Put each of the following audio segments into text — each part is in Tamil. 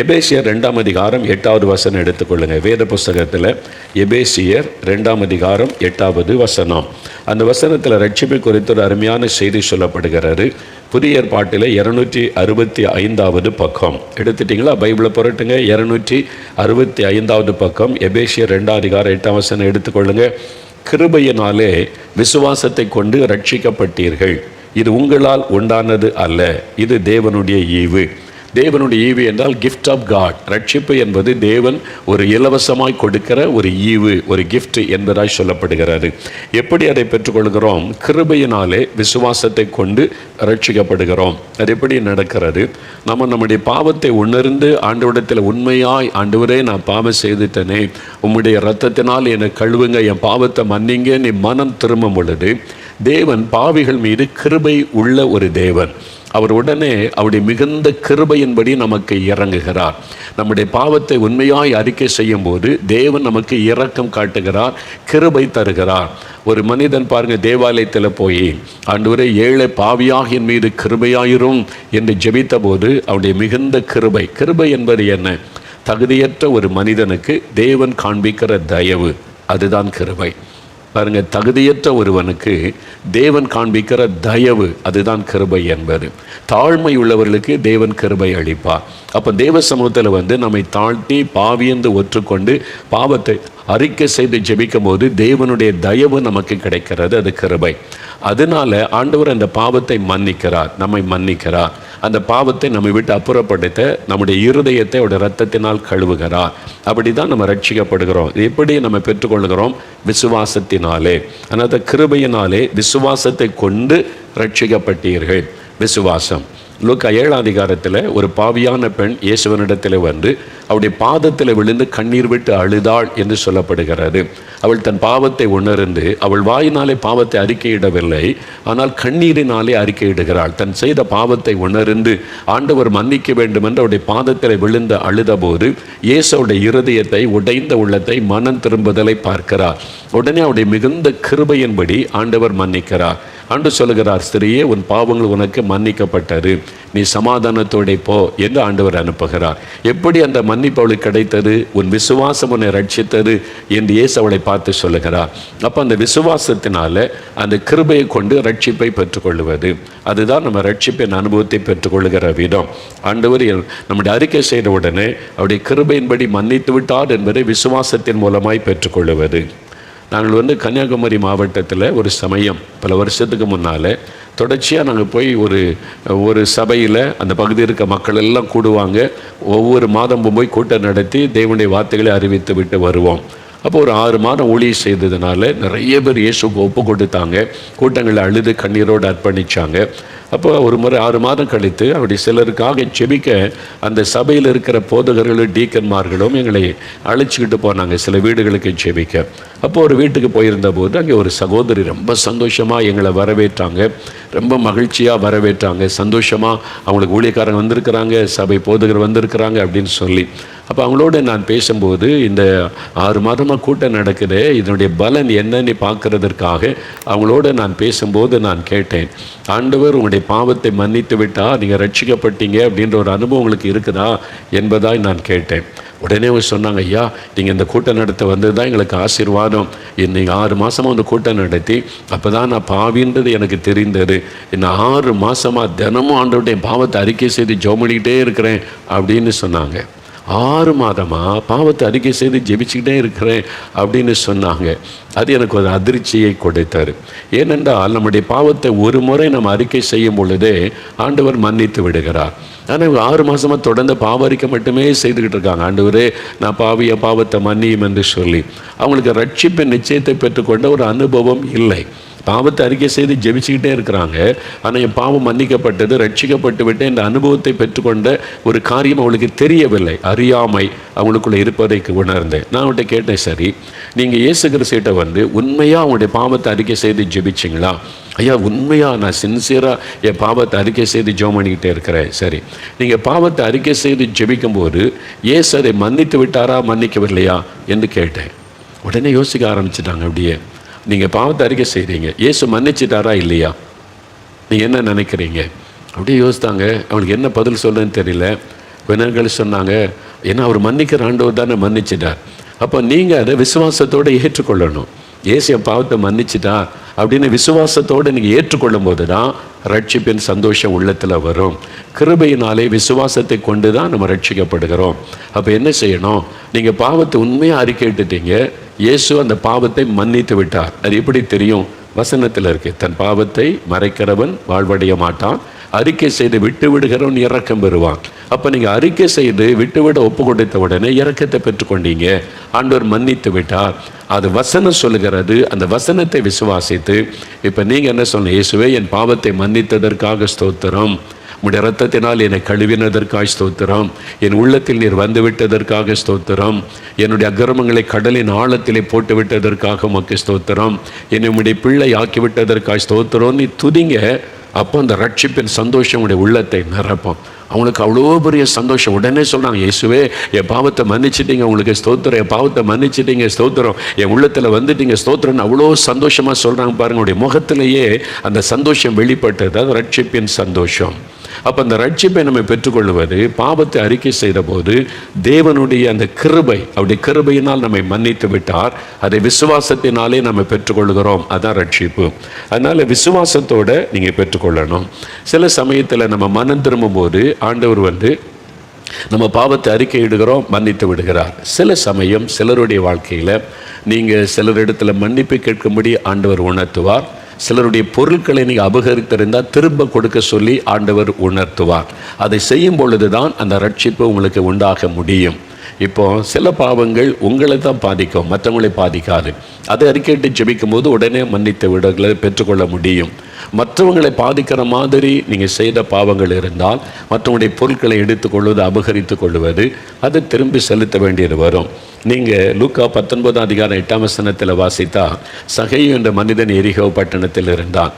எபேசியர் 2ஆம் அதிகாரம் 8வது வசனம் எடுத்துக்கொள்ளுங்க. வேத புஸ்தகத்தில் எபேசியர் 2ஆம் அதிகாரம் 8வது வசனம். அந்த வசனத்தில் ரட்சிப்பை குறித்து ஒரு அருமையான செய்தி சொல்லப்படுகிறது. புதிய ஏற்பாட்டில் 265வது பக்கம் எடுத்துட்டிங்களா? பைபிளை புரட்டுங்க. 265வது பக்கம் எபேசியர் 2ஆம் அதிகாரம் 8ஆம் வசனம் எடுத்துக்கொள்ளுங்க. கிருபையினாலே விசுவாசத்தை கொண்டு ரட்சிக்கப்பட்டீர்கள். இது உங்களால் உண்டானது அல்ல, இது தேவனுடைய ஈவு. தேவனுடைய ஈவு என்றால் கிஃப்ட் ஆஃப் காட். ரட்சிப்பு என்பது தேவன் ஒரு இலவசமாய் கொடுக்கிற ஒரு ஈவு, ஒரு கிஃப்ட் என்பதாய் சொல்லப்படுகிறது. எப்படி அதை பெற்றுக்கொள்கிறோம்? கிருபையினாலே விசுவாசத்தை கொண்டு ரட்சிக்கப்படுகிறோம். அது எப்படி நடக்கிறது? நம்முடைய பாவத்தை உணர்ந்து ஆண்டவரிடத்தில் உண்மையாய், ஆண்டவரே நான் பாவம் செய்துட்டேனே, உம்முடைய இரத்தத்தினால் என்னை கழுவுங்க, என் பாவத்தை மன்னிங்க, நீ மனம் திரும்பும் பொழுது தேவன் பாவிகள் மீது கிருபை உள்ள ஒரு தேவன். அவர் உடனே அவருடைய மிகுந்த கிருபையின்படி நமக்கு இறங்குகிறார். நம்முடைய பாவத்தை உண்மையாய் அறிக்கை செய்யும் போது தேவன் நமக்கு இரக்கம் காட்டுகிறார், கிருபை தருகிறார். ஒரு மனிதன் பாருங்க, தேவாலயத்தில் போய் ஆண்டவரே ஏழை பாவியாக என் மீது கிருபையாயிரும் என்று ஜெபித்த போது அவருடைய மிகுந்த கிருபை. கிருபை என்பது என்ன? தகுதியற்ற ஒரு மனிதனுக்கு தேவன் காண்பிக்கிற தயவு, அதுதான் கிருபை. பாருங்க, தகுதியற்ற ஒருவனுக்கு தேவன் காண்பிக்கிற தயவு, அதுதான் கிருபை என்பது. தாழ்மை உள்ளவர்களுக்கு தேவன் கிருபை அளிப்பார். அப்போ தேவ சமூகத்தில் நம்மை தாழ்த்தி பாவியந்து ஒற்றுக்கொண்டு பாவத்தை அறிக்கை செய்து ஜெபிக்கும் போது தேவனுடைய தயவு நமக்கு கிடைக்கிறது, அது கிருபை. அதனால ஆண்டவர் அந்த பாவத்தை மன்னிக்கிறார், நம்மை மன்னிக்கிறார். அந்த பாவத்தை நம்மை விட்டு அப்புறப்படுத்த நம்முடைய இருதயத்தை அவருடைய இரத்தத்தினால் கழுவுகிறார். அப்படி தான் நம்ம ரட்சிக்கப்படுகிறோம். எப்படி நம்ம பெற்றுக்கொள்கிறோம்? விசுவாசத்தினாலே. அந்த கிருபையினாலே விசுவாசத்தை கொண்டு ரட்சிக்கப்பட்டீர்கள். விசுவாசம். லூக்கா 7ஆம் அதிகாரத்தில் ஒரு பாவியான பெண் இயேசுவனிடத்தில் வந்து அவருடைய பாதத்தில் விழுந்து கண்ணீர் விட்டு அழுதாள் என்று சொல்லப்படுகிறது. அவள் தன் பாவத்தை உணர்ந்து அவள் வாயினாலே பாவத்தை அறிக்கையிடவில்லை, ஆனால் கண்ணீரினாலே அறிக்கையிடுகிறாள். தன் செய்த பாவத்தை உணர்ந்து ஆண்டவர் மன்னிக்க வேண்டும் என்று அவருடைய பாதத்தில் விழுந்து அழுத போது இயேசுடைய இருதயத்தை, உடைந்த உள்ளத்தை, மனம் திரும்புதலை பார்க்கிறார். உடனே அவருடைய மிகுந்த கிருபையின்படி ஆண்டவர் மன்னிக்கிறார். ஆண்டு சொல்லுகிறார், ஸ்திரியே, உன் பாவங்கள் உனக்கு மன்னிக்கப்பட்டது, நீ சமாதானத்தோட போ என்று ஆண்டவர் அனுப்புகிறார். எப்படி அந்த மன்னிப்பு அவளுக்கு கிடைத்தது? உன் விசுவாசம் உன்னை ரட்சித்தது என்று இயேசு அவளை பார்த்து சொல்லுகிறார். அப்போ அந்த விசுவாசத்தினால அந்த கிருபையை கொண்டு ரட்சிப்பை பெற்றுக்கொள்வது, அதுதான் நம்ம ரட்சிப்பின் அனுபவத்தை பெற்றுக்கொள்ளுகிற விதம். ஆண்டவர் நம்முடைய அறிக்கை செய்த உடனே அவருடைய கிருபையின்படி மன்னித்து விட்டார் என்பதை விசுவாசத்தின் மூலமாய் பெற்றுக்கொள்வது. நாங்கள் கன்னியாகுமரி மாவட்டத்தில் ஒரு சமயம் பல வருஷத்துக்கு முன்னால் தொடர்ச்சியாக நாங்கள் போய் ஒரு சபையில் அந்த பகுதியில் இருக்க மக்கள் எல்லாம் கூடுவாங்க. ஒவ்வொரு மாதம் போய் கூட்டம் நடத்தி தேவனுடைய வார்த்தைகளை அறிவித்து விட்டு வருவோம். அப்போ ஒரு 6 மாதம் ஊழியம் செய்ததுனால நிறைய பேர் இயேசுக்கு ஒப்பு கொடுத்தாங்க. கூட்டங்களை அழுது கண்ணீரோடு அர்ப்பணித்தாங்க. அப்போ ஒரு முறை 6 மாதம் கழித்து அப்படி சிலருக்காக செபிக்க அந்த சபையில் இருக்கிற போதகர்களும் டீக்கன்மார்களும் எங்களை அழைச்சிக்கிட்டு போனாங்க சில வீடுகளுக்கு செபிக்க. அப்போ ஒரு வீட்டுக்கு போயிருந்த போது அங்கே ஒரு சகோதரி ரொம்ப சந்தோஷமாக எங்களை வரவேற்றாங்க, ரொம்ப மகிழ்ச்சியாக வரவேற்றாங்க. சந்தோஷமாக அவங்களுக்கு ஊழியக்காரங்க வந்திருக்கிறாங்க, சபை போதகர் வந்திருக்கிறாங்க அப்படின்னு சொல்லி. அப்போ அவங்களோட நான் பேசும்போது, இந்த 6 மாதமாக கூட்டம் நடக்குது, இதனுடைய பலன் என்னன்னு பார்க்கறதற்காக அவங்களோட நான் பேசும்போது நான் கேட்டேன், ஆண்டவர் உங்களுடைய பாவத்தை மன்னித்து விட்டால் நீங்கள் ரட்சிக்கப்பட்டீங்க அப்படின்ற ஒரு அனுபவம் உங்களுக்கு இருக்குதா என்பதாய் நான் கேட்டேன். உடனே அவங்க சொன்னாங்க, ஐயா, நீங்கள் இந்த கூட்டம் நடத்த வந்தது தான் எங்களுக்கு ஆசீர்வாதம். நீங்கள் 6 மாதமாக அந்த கூட்டம் நடத்தி அப்போ தான் நான் பாவின்றது எனக்கு தெரிந்தது. இன்னும் 6 மாதமாக தினமும் ஆண்டவருடைய பாவத்தை அறிக்கை செய்து ஜெபம் பண்ணிக்கிட்டே இருக்கிறேன் அப்படின்னு சொன்னாங்க. 6 மாதமாக பாவத்தை அறிக்கை செய்து ஜெபிச்சுக்கிட்டே இருக்கிறேன் அப்படின்னு சொன்னாங்க. அது எனக்கு ஒரு அதிர்ச்சியை கொடுத்தார். ஏனென்றால் நம்முடைய பாவத்தை ஒரு முறை நம்ம அறிக்கை செய்யும் பொழுதே ஆண்டவர் மன்னித்து விடுகிறார். ஆனால் 6 மாதமாக தொடர்ந்து பாவ அறிக்கை மட்டுமே செய்துக்கிட்டு இருக்காங்க. ஆண்டவரே, நான் பாவத்தை மன்னியும் என்று சொல்லி அவங்களுக்கு ரட்சிப்பின் நிச்சயத்தை பெற்றுக்கொண்ட ஒரு அனுபவம் இல்லை. பாவத்தை அறிக்கை செய்து ஜெபிச்சுக்கிட்டே இருக்கிறாங்க. ஆனால் என் பாவம் மன்னிக்கப்பட்டது, ரட்சிக்கப்பட்டு விட்டு இந்த அனுபவத்தை பெற்றுக்கொண்ட ஒரு காரியம் அவளுக்கு தெரியவில்லை. அறியாமை அவங்களுக்குள்ள இருப்பதை உணர்ந்தேன். நான் அவங்கள்ட்ட கேட்டேன், சரி, நீங்கள் இயேசு கிறிஸ்துவிட்ட உண்மையாக அவங்களுடைய பாவத்தை அறிக்கை செய்து ஜெபிச்சிங்களா? ஐயா, உண்மையாக நான் சின்சியராக என் பாவத்தை அறிக்கை செய்து ஜெபம் பண்ணிக்கிட்டே இருக்கிறேன். சரி, நீங்கள் பாவத்தை அறிக்கை செய்து ஜெபிக்கும்போது இயேசு அதை மன்னித்து விட்டாரா மன்னிக்கவில்லையா என்று கேட்டேன். உடனே யோசிக்க ஆரம்பிச்சிட்டாங்க. அப்படியே, நீங்கள் பாவத்தை அறிக்கை செய்கிறீங்க, இயேசு மன்னிச்சிட்டாரா இல்லையா, நீங்கள் என்ன நினைக்கிறீங்க? அப்படியே யோசித்தாங்க. அவங்களுக்கு என்ன பதில் சொல்கிறேன்னு தெரியல. வினர்கள் சொன்னாங்க, ஏன்னா அவர் மன்னிக்கிற ஆண்டவர் தானே மன்னிச்சிட்டார். அப்போ நீங்கள் அதை விசுவாசத்தோடு ஏற்றுக்கொள்ளணும். இயேசு என் பாவத்தை மன்னிச்சிட்டா அப்படின்னு விசுவாசத்தோடு நீங்கள் ஏற்றுக்கொள்ளும் போது தான் ரட்சிப்பின் சந்தோஷம் உள்ளத்தில் வரும். கிருபையினாலே விசுவாசத்தை கொண்டு தான் நம்ம ரட்சிக்கப்படுகிறோம். அப்போ என்ன செய்யணும்? நீங்கள் பாவத்தை உண்மையாக அறிக்கையிட்டுட்டீங்க, இயேசு அந்த பாவத்தை மன்னித்து விட்டார். அது எப்படி தெரியும்? வசனத்தில் இருக்கு, தன் பாவத்தை மறைக்கிறவன் வாழ்வடைய மாட்டான், அறிக்கை செய்து விட்டு விடுகிறவன் இரக்கம் பெறுவான். அப்போ நீங்கள் அறிக்கை செய்து விட்டுவிட ஒப்பு கொடுத்த உடனே இரக்கத்தை பெற்றுக்கொண்டீங்க, ஆண்டவர் மன்னித்து விட்டார். அது வசனம் சொல்லுகிறது. அந்த வசனத்தை விசுவாசித்து இப்போ நீங்கள் என்ன சொன்ன? இயேசுவே, என் பாவத்தை மன்னித்ததற்காக ஸ்தோத்திரம், உம்முடைய இரத்தத்தினால் என்னை கழுவினதற்காக ஸ்தோத்திரம், என் உள்ளத்தில் நீர் வந்து விட்டதற்காக ஸ்தோத்திரம், என்னுடைய அக்கிரமங்களை கடலின் ஆழத்திலே போட்டு விட்டதற்காக உமக்கு ஸ்தோத்திரம், என்னை உம்முடைய பிள்ளை ஆக்கி விட்டதற்காக ஸ்தோத்திரம் நீ துதிங்க. அப்போ அந்த ரட்சிப்பின் சந்தோஷம் உடைய உள்ளத்தை நிரப்போம். அவங்களுக்கு அவ்வளோ பெரிய சந்தோஷம். உடனே சொல்கிறாங்க, இயேசுவே, என் பாவத்தை மன்னிச்சிட்டீங்க, உங்களுக்கு ஸ்தோத்திரம், என் பாவத்தை மன்னிச்சிட்டீங்க, ஸ்தோத்திரம், என் உள்ளத்தில் வந்துட்டீங்க, ஸ்தோத்திரம்னு அவ்வளோ சந்தோஷமாக சொல்கிறாங்க பாருங்க. உடைய முகத்திலேயே அந்த சந்தோஷம் வெளிப்பட்டது. அது ரட்சிப்பின் சந்தோஷம். அப்போ அந்த ரட்சிப்பை நம்ம பெற்றுக்கொள்வது, பாவத்தை அறிக்கை செய்த போது தேவனுடைய அந்த கிருபை, அவருடைய கிருபையினால் நம்மை மன்னித்து விட்டார். அதை விசுவாசத்தினாலே நம்ம பெற்றுக்கொள்கிறோம். அதான் ரட்சிப்பு. அதனால் விசுவாசத்தோடு நீங்கள் பெற்றுக்கொள்ளணும். சில சமயத்தில் நம்ம மனம் திரும்பும் போது ஆண்டவர் நம்ம பாவத்தை அறிக்கையிடுகிறோம், மன்னித்து விடுகிறார். சில சமயம் சிலருடைய வாழ்க்கையில் நீங்கள் சிலரிடத்துல மன்னிப்பு கேட்கும்படி ஆண்டவர் உணர்த்துவார். சிலருடைய பொருட்களை நீங்கள் அபகரித்திருந்தால் திரும்ப கொடுக்க சொல்லி ஆண்டவர் உணர்த்துவார். அதை செய்யும் பொழுது தான் அந்த ரட்சிப்பு உங்களுக்கு உண்டாக முடியும். இப்போ சில பாவங்கள் உங்களை தான் பாதிக்கும், மற்றவங்களை பாதிக்காது. அதை அறிக்கையிட்டு ஜெபிக்கும் போது உடனே மன்னித்து விடுதலை பெற்றுக்கொள்ள முடியும். மற்றவங்களை பாதிக்கிற மாதிரி நீங்கள் செய்த பாவங்கள் இருந்தால் மற்றவங்களுடைய பொருட்களை எடுத்துக்கொள்வது, அபகரித்து கொள்வது, அதை திரும்பி செலுத்த வேண்டியது வரும். நீங்கள் லூக்கா 19:8 வாசித்தா, சகையு என்ற மனிதன் எரிகோ பட்டணத்தில் இருந்தான்.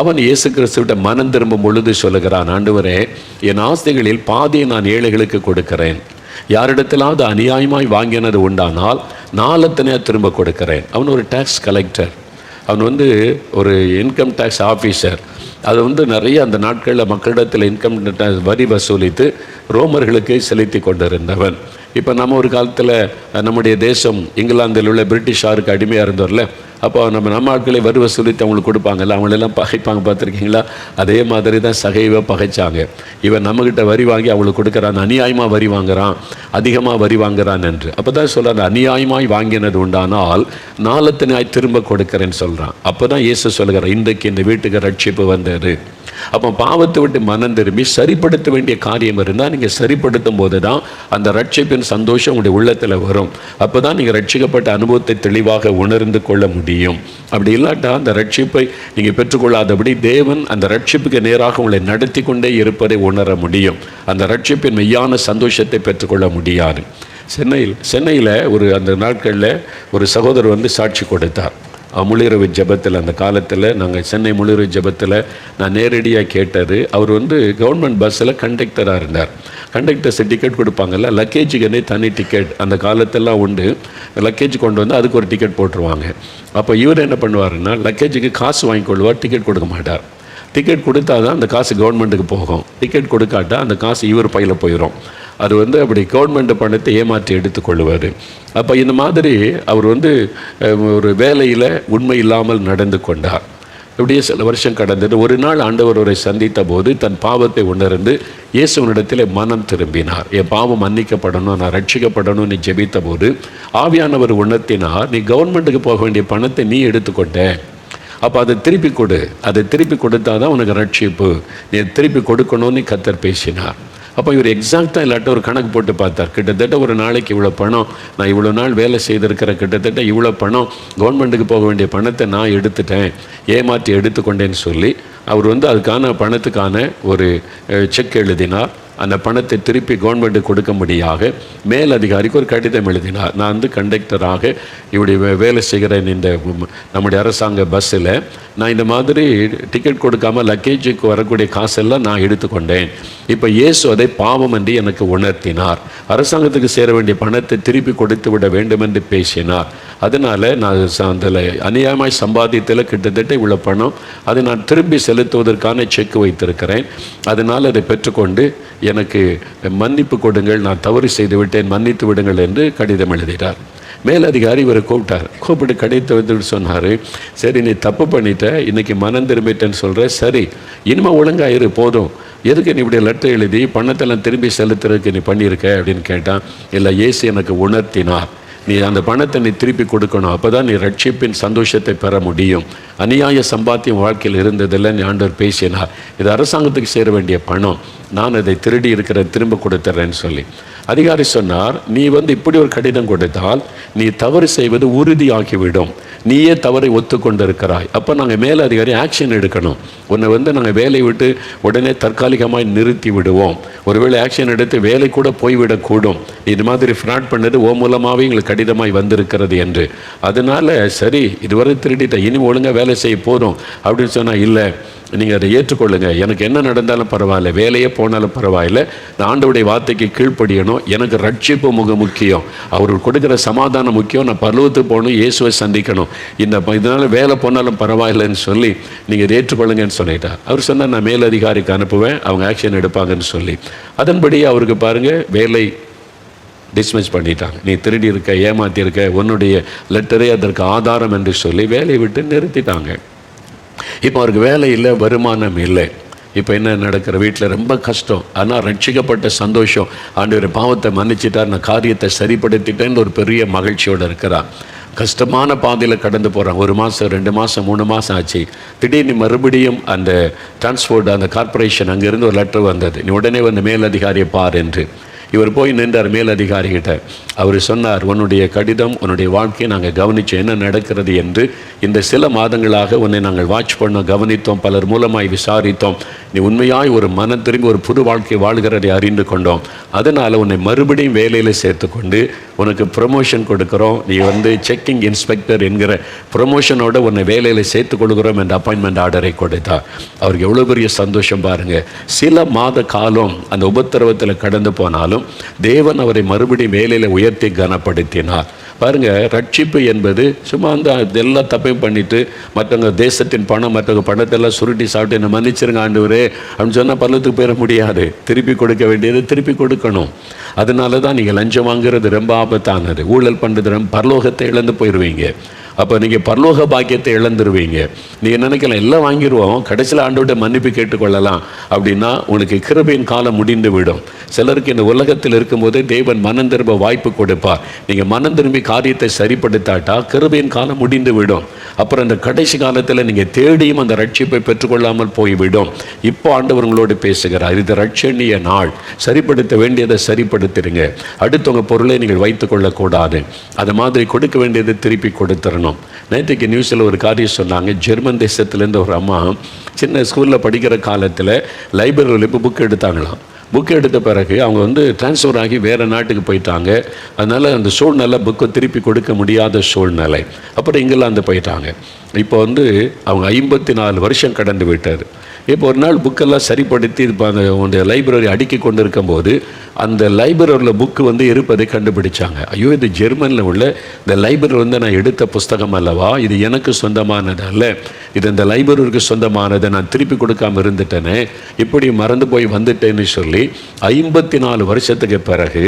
அவன் இயேசு கிறிஸ்துவிட்ட மனம் திரும்பும் பொழுது சொல்லுகிறான், ஆண்டவரே, என் ஆஸ்திகளில் பாதியை நான் ஏழைகளுக்கு கொடுக்கிறேன், யாரிடத்திலாவது அநியாயமாய் வாங்கினது உண்டானால் 4 திரும்ப கொடுக்கிறேன். அவன் ஒரு டேக்ஸ் கலெக்டர், அவன் ஒரு இன்கம் டேக்ஸ் ஆஃபீஸர். அது நிறைய அந்த நாட்களில் மக்களிடத்தில் இன்கம் டேக்ஸ் வரி வசூலித்து ரோமர்களுக்கு செலுத்தி கொண்டிருந்தவன். இப்போ நம்ம ஒரு காலத்தில் நம்முடைய தேசம் இங்கிலாந்தில் உள்ள பிரிட்டிஷாருக்கு அடிமையாக இருந்தோர்ல, அப்போ நம்ம ஆட்களை வரி வசூலித்து அவங்களுக்கு கொடுப்பாங்கல்ல, அவங்களெல்லாம் பகைப்பாங்க, பார்த்துருக்கீங்களா? அதே மாதிரி தான் சகைவை பகைச்சாங்க. இவன் நம்மக்கிட்ட வரி வாங்கி அவங்களுக்கு கொடுக்குறான், அநியாயமாக வரி வாங்குறான், அதிகமாக வரி வாங்குறான் என்று. அப்போ தான் சொல்கிறான், அநியாயமாய் வாங்கினது உண்டானால் 4 திரும்ப கொடுக்குறேன்னு சொல்கிறான். அப்போ தான் இயேசு சொல்கிறார், இன்றைக்கு இந்த வீட்டுக்கு ரட்சிப்பு வந்தது. அப்போ பாவத்தை விட்டு மனம் திரும்பி சரிப்படுத்த வேண்டிய காரியம் இருந்தால் நீங்கள் சரிப்படுத்தும் போது தான் அந்த ரட்சிப்பின் சந்தோஷம் உங்களுடைய உள்ளத்தில் வரும். அப்போ தான் நீங்கள் ரட்சிக்கப்பட்ட அனுபவத்தை தெளிவாக உணர்ந்து கொள்ள முடியும். அப்படி இல்லாட்டா அந்த ரட்சிப்பை நீங்கள் பெற்றுக்கொள்ளாதபடி தேவன் அந்த ரட்சிப்புக்கு நேராக உங்களை நடத்தி கொண்டே இருப்பதை உணர முடியும். அந்த ரட்சிப்பின் மெய்யான சந்தோஷத்தை பெற்றுக்கொள்ள முடியாது. சென்னையில் அந்த நாட்களில் ஒரு சகோதரர் சாட்சி கொடுத்தார். முழுஇரவு ஜபத்தில், அந்த காலத்தில் நாங்கள் சென்னை முழுஇரவு ஜபத்தில் நான் நேரடியாக கேட்டது, அவர் கவர்மெண்ட் பஸ்ஸில் கண்டக்டராக இருந்தார். கண்டக்டர்ஸ் டிக்கெட் கொடுப்பாங்கல்ல, லக்கேஜுக்குன்னே தனி டிக்கெட் அந்த காலத்தெல்லாம் உண்டு. லக்கேஜ் கொண்டு அதுக்கு ஒரு டிக்கெட் போட்டுருவாங்க. அப்போ இவர் என்ன பண்ணுவாருன்னா, லக்கேஜுக்கு காசு வாங்கி கொள்வார், டிக்கெட் கொடுக்க மாட்டார். டிக்கெட் கொடுத்தா தான் அந்த காசு கவர்மெண்ட்டுக்கு போகும். டிக்கெட் கொடுக்காட்டா அந்த காசு இவர் பையில் போயிடும். அது அப்படி கவர்மெண்ட் பணத்தை ஏமாற்றி எடுத்துக்கொள்வார். அப்போ இந்த மாதிரி அவர் ஒரு வேலையில் உண்மை இல்லாமல் நடந்து கொண்டார். இப்படியே சில வருஷம் கடந்தது. ஒரு நாள் ஆண்டவர் அவரை சந்தித்த போது தன் பாவத்தை உணர்ந்து இயேசுவினிடத்தில் மனம் திரும்பினார். என் பாவம் மன்னிக்கப்படணும், நான் ரட்சிக்கப்படணும்னு ஜெபித்த போது ஆவியானவர் உணர்த்தினார், நீ கவர்மெண்ட்டுக்கு போக வேண்டிய பணத்தை நீ எடுத்துக்கொண்ட, அப்போ அதை திருப்பி கொடு, அதை திருப்பி கொடுத்தா தான் உனக்கு ரட்சிப்பு, நீ திருப்பி கொடுக்கணும்னு கர்த்தர் பேசினார். அப்போ இவர் எக்ஸாக்டாக இல்லாட்ட ஒரு கணக்கு போட்டு பார்த்தார். கிட்டத்தட்ட ஒரு நாளைக்கு இவ்வளோ பணம், நான் இவ்வளோ நாள் வேலை செய்திருக்கிற கிட்டத்தட்ட இவ்வளோ பணம், கவர்மெண்ட்டுக்கு போக வேண்டிய பணத்தை நான் எடுத்துட்டேன், ஏமாற்றி எடுத்துக்கொண்டேன்னு சொல்லி அவர் அதுக்கான பணத்துக்கான ஒரு செக் எழுதினார். அந்த பணத்தை திருப்பி கவர்மெண்ட்டுக்கு கொடுக்கும்படியாக மேல் அதிகாரிக்கு ஒரு கடிதம் எழுதினார். நான் கண்டக்டராக இப்படி வேலை செய்கிறேன் இந்த நம்முடைய அரசாங்க பஸ்ஸில், நான் இந்த மாதிரி டிக்கெட் கொடுக்காமல் லக்கேஜுக்கு வரக்கூடிய காசெல்லாம் நான் எடுத்துக்கொண்டேன். இப்போ இயேசு அதை பாவம் என்று எனக்கு உணர்த்தினார். அரசாங்கத்துக்கு சேர வேண்டிய பணத்தை திருப்பி கொடுத்து விட வேண்டும் என்று பேசினார். அதனால் நான் அதில் அநியாயமாய் சம்பாதித்தில் கிட்டத்தட்ட இவ்வளோ பணம் அதை நான் திரும்பி செலுத்துவதற்கான செக் வைத்திருக்கிறேன். அதனால் அதை பெற்றுக்கொண்டு எனக்கு மன்னிப்பு கொடுங்கள், நான் தவறு செய்து விட்டேன், மன்னித்து விடுங்கள் என்று கடிதம் எழுதினார். மேலதிகாரி இவரை கூப்பிட்டு கடிதத்தை வந்துட்டு சொன்னார், சரி நீ தப்பு பண்ணிட்ட, இன்னைக்கு மனம் திரும்பிட்டேன்னு சொல்கிற, சரி இனிமேல் ஒழுங்காயிரு, போதும், எதுக்கு நீ இப்படி லெட்டர் எழுதி பணத்தெல்லாம் திரும்பி செலுத்துறதுக்கு நீ பண்ணியிருக்க அப்படின்னு கேட்டான். இல்லை, இயேசு எனக்கு உணர்த்தினார், நீ அந்த பணத்தை நீ திருப்பி கொடுக்கணும், அப்போ தான் நீ ரட்சிப்பின் சந்தோஷத்தை பெற முடியும். அநியாய சம்பாத்தியம் வாழ்க்கையில் இருந்ததில்லை, நீ ஆண்டவர் பேசினார், இது அரசாங்கத்துக்கு சேர வேண்டிய பணம், நான் அதை திருடி இருக்கிற திரும்ப கொடுத்துட்றேன்னு சொல்லி. அதிகாரி சொன்னார், நீ இப்படி ஒரு கடிதம் கொடுத்தால் நீ தவறு செய்வது உறுதியாகிவிடும், நீயே தவறை ஒத்துக்கொண்டிருக்கிறாய், அப்போ நாங்கள் மேலதிகாரி ஆக்ஷன் எடுக்கணும், உன்னை நாங்கள் வேலையை விட்டு உடனே தற்காலிகமாக நிறுத்தி விடுவோம், ஒருவேளை ஆக்ஷன் எடுத்து வேலை கூட போய்விடக்கூடும், இது மாதிரி ஃப்ராட் பண்ணது ஓ மூலமாகவே எங்களுக்கு கடிதமாய் வந்திருக்கிறது என்று. அதனால் சரி இதுவரை திருடிட்ட, இனி ஒழுங்காக வேலை செய்ய போதும் அப்படின்னு சொன்னால், இல்லை நீங்கள் அதை ஏற்றுக்கொள்ளுங்க, எனக்கு என்ன நடந்தாலும் பரவாயில்ல, வேலையே போனாலும் பரவாயில்ல, நான் ஆண்டவருடைய வார்த்தைக்கு கீழ்ப்படியணும், எனக்கு ரட்சிப்பு முக்கியம், அவர்கள் கொடுக்குற சமாதானம் முக்கியம், நான் பரலோகத்துக்கு போகணும், இயேசுவை சந்திக்கணும், இதனால் வேலை போனாலும் பரவாயில்லைன்னு சொல்லி நீங்கள் இதை ஏற்றுக்கொள்ளுங்கன்னு சொல்லிட்டார். அவர் சொன்னால் நான் மேலதிகாரிக்கு அனுப்புவேன், அவங்க ஆக்ஷன் எடுப்பாங்கன்னு சொல்லி. அதன்படி அவருக்கு பாருங்கள் வேலை டிஸ்மிஸ் பண்ணிட்டாங்க. நீ திருடி இருக்க, ஏமாற்றியிருக்க, உன்னுடைய லெட்டரே அதற்கு ஆதாரம் என்று சொல்லி வேலையை விட்டு நிறுத்திட்டாங்க. இப்போ அவருக்கு வேலை இல்லை, வருமானம் இல்லை. இப்போ என்ன நடக்கிற, வீட்டில் ரொம்ப கஷ்டம், ஆனால் ரட்சிக்கப்பட்ட சந்தோஷம், ஆண்டவர் பாவத்தை மன்னிச்சிட்டார், நான் காரியத்தை சரிப்படுத்திட்டேன்னு ஒரு பெரிய மகிழ்ச்சியோடு இருக்கிறான். கஷ்டமான பாதையில் கடந்து போகிறான், 1 மாதம் 2 மாதம் 3 மாதம் ஆச்சு. திடீர்னு மறுபடியும் அந்த டிரான்ஸ்போர்ட் அந்த கார்பரேஷன் அங்கேருந்து ஒரு லெட்டர் வந்தது, நீ உடனே வந்து மேலதிகாரியை பார் என்று. இவர் போய் நின்றார் மேலதிகாரிகிட்ட. அவர் சொன்னார், உன்னுடைய கடிதம், உன்னுடைய வாழ்க்கையை நாங்கள் கவனித்தோம், என்ன நடக்கிறது என்று. இந்த சில மாதங்களாக உன்னை நாங்கள் வாட்ச் பண்ணோம், கவனித்தோம், பலர் மூலமாய் விசாரித்தோம், நீ உண்மையாய் ஒரு மனம் திரும்பி ஒரு புது வாழ்க்கை வாழ்கிறதை அறிந்து கொண்டோம். அதனால் உன்னை மறுபடியும் வேலையில் சேர்த்துக்கொண்டு உனக்கு ப்ரமோஷன் கொடுக்குறோம், நீ செக்கிங் இன்ஸ்பெக்டர் என்கிற ப்ரமோஷனோட உன்னை வேலையில் சேர்த்து கொடுக்குறோம் என்ற அப்பாயின்மெண்ட் ஆர்டரை கொடுத்தார். அவருக்கு எவ்வளோ பெரிய சந்தோஷம் பாருங்கள். சில மாத காலம் அந்த உபத்திரவத்தில் கடந்து போனாலும் தேவன் அவரை மறுபடியும் வேலையில் உயர்த்தி கனப்படுத்தினார். பாருங்கள், ரட்சிப்பு என்பது சும்மா எல்லா தப்பையும் பண்ணிவிட்டு மற்றவங்க தேசத்தின் பணம், மற்றவங்க பணத்தெல்லாம் சுருட்டி சாப்பிட்டு என்ன மன்னிச்சிருங்க ஆண்டவரே அப்படின்னு சொன்னால் பல்லத்துக்கு போயிட முடியாது. திருப்பி கொடுக்க வேண்டியது திருப்பி கொடுக்கணும். அதனால தான் நீங்கள் லஞ்சம் வாங்குறது ரொம்ப ஆபத்தானது, ஊழல் பண்ணுறது ரொம்ப, பரலோகத்தை இழந்து போயிடுவீங்க. அப்போ நீங்கள் பரலோக பாக்கியத்தை இழந்துருவீங்க. நீங்கள் நினைக்கலாம் எல்லாம் வாங்கிடுவோம், கடைசியில் ஆண்டவர்கிட்ட மன்னிப்பு கேட்டுக்கொள்ளலாம் அப்படின்னா உனக்கு கிருபையின் காலம் முடிந்து விடும். சிலருக்கு இந்த உலகத்தில் இருக்கும்போதே தேவன் மனம் திரும்ப வாய்ப்பு கொடுப்பார். நீங்கள் மனம் திரும்பி காரியத்தை சரிப்படுத்தாட்டா கிருபையின் காலம் முடிந்து விடும். அப்புறம் அந்த கடைசி காலத்தில் நீங்கள் தேடியும் அந்த ரட்சிப்பை பெற்றுக்கொள்ளாமல் போய்விடும். இப்போ ஆண்டவர் உங்களோடு பேசுகிறார், இது ரட்சணிய நாள், சரிப்படுத்த வேண்டியதை சரிப்படுத்திடுங்க. அடுத்தவங்க பொருளை நீங்கள் வைத்துக் கொள்ளக்கூடாது, அது மாதிரி கொடுக்க வேண்டியதை திருப்பி கொடுத்துடணும். நேற்றுக்கு நியூஸில் ஒரு காரியம் சொன்னாங்க, ஜெர்மன் தேசத்துலேருந்து ஒரு அம்மா சின்ன ஸ்கூலில் படிக்கிற காலத்தில் லைப்ரரியில் இப்போ புக் எடுத்தாங்களாம். புக்கு எடுத்த பிறகு அவங்க டிரான்ஸ்ஃபர் ஆகி வேறு நாட்டுக்கு போயிட்டாங்க. அதனால் அந்த சூழ்நிலை புக்கை திருப்பி கொடுக்க முடியாத சூழ்நிலை. அப்புறம் இங்கிலாந்து போயிட்டாங்க. இப்போ அவங்க 54 வருஷம் கடந்து விட்டார். இப்போ ஒரு நாள் புக்கெல்லாம் சரிப்படுத்தி அந்த லைப்ரரி அடுக்கி கொண்டு இருக்கும்போது அந்த லைப்ரரியில் புக்கு இருப்பதை கண்டுபிடிச்சாங்க. ஐயோ, இது ஜெர்மனில் உள்ள இந்த லைப்ரரி நான் எடுத்த புஸ்தகம் அல்லவா, இது எனக்கு சொந்தமானது அல்ல, இது இந்த லைப்ரரிக்கு சொந்தமானதை நான் திருப்பி கொடுக்காமல் இருந்துட்டேனே, இப்படி மறந்து போய் வந்துட்டேன்னு சொல்லி 54 வருஷத்துக்கு பிறகு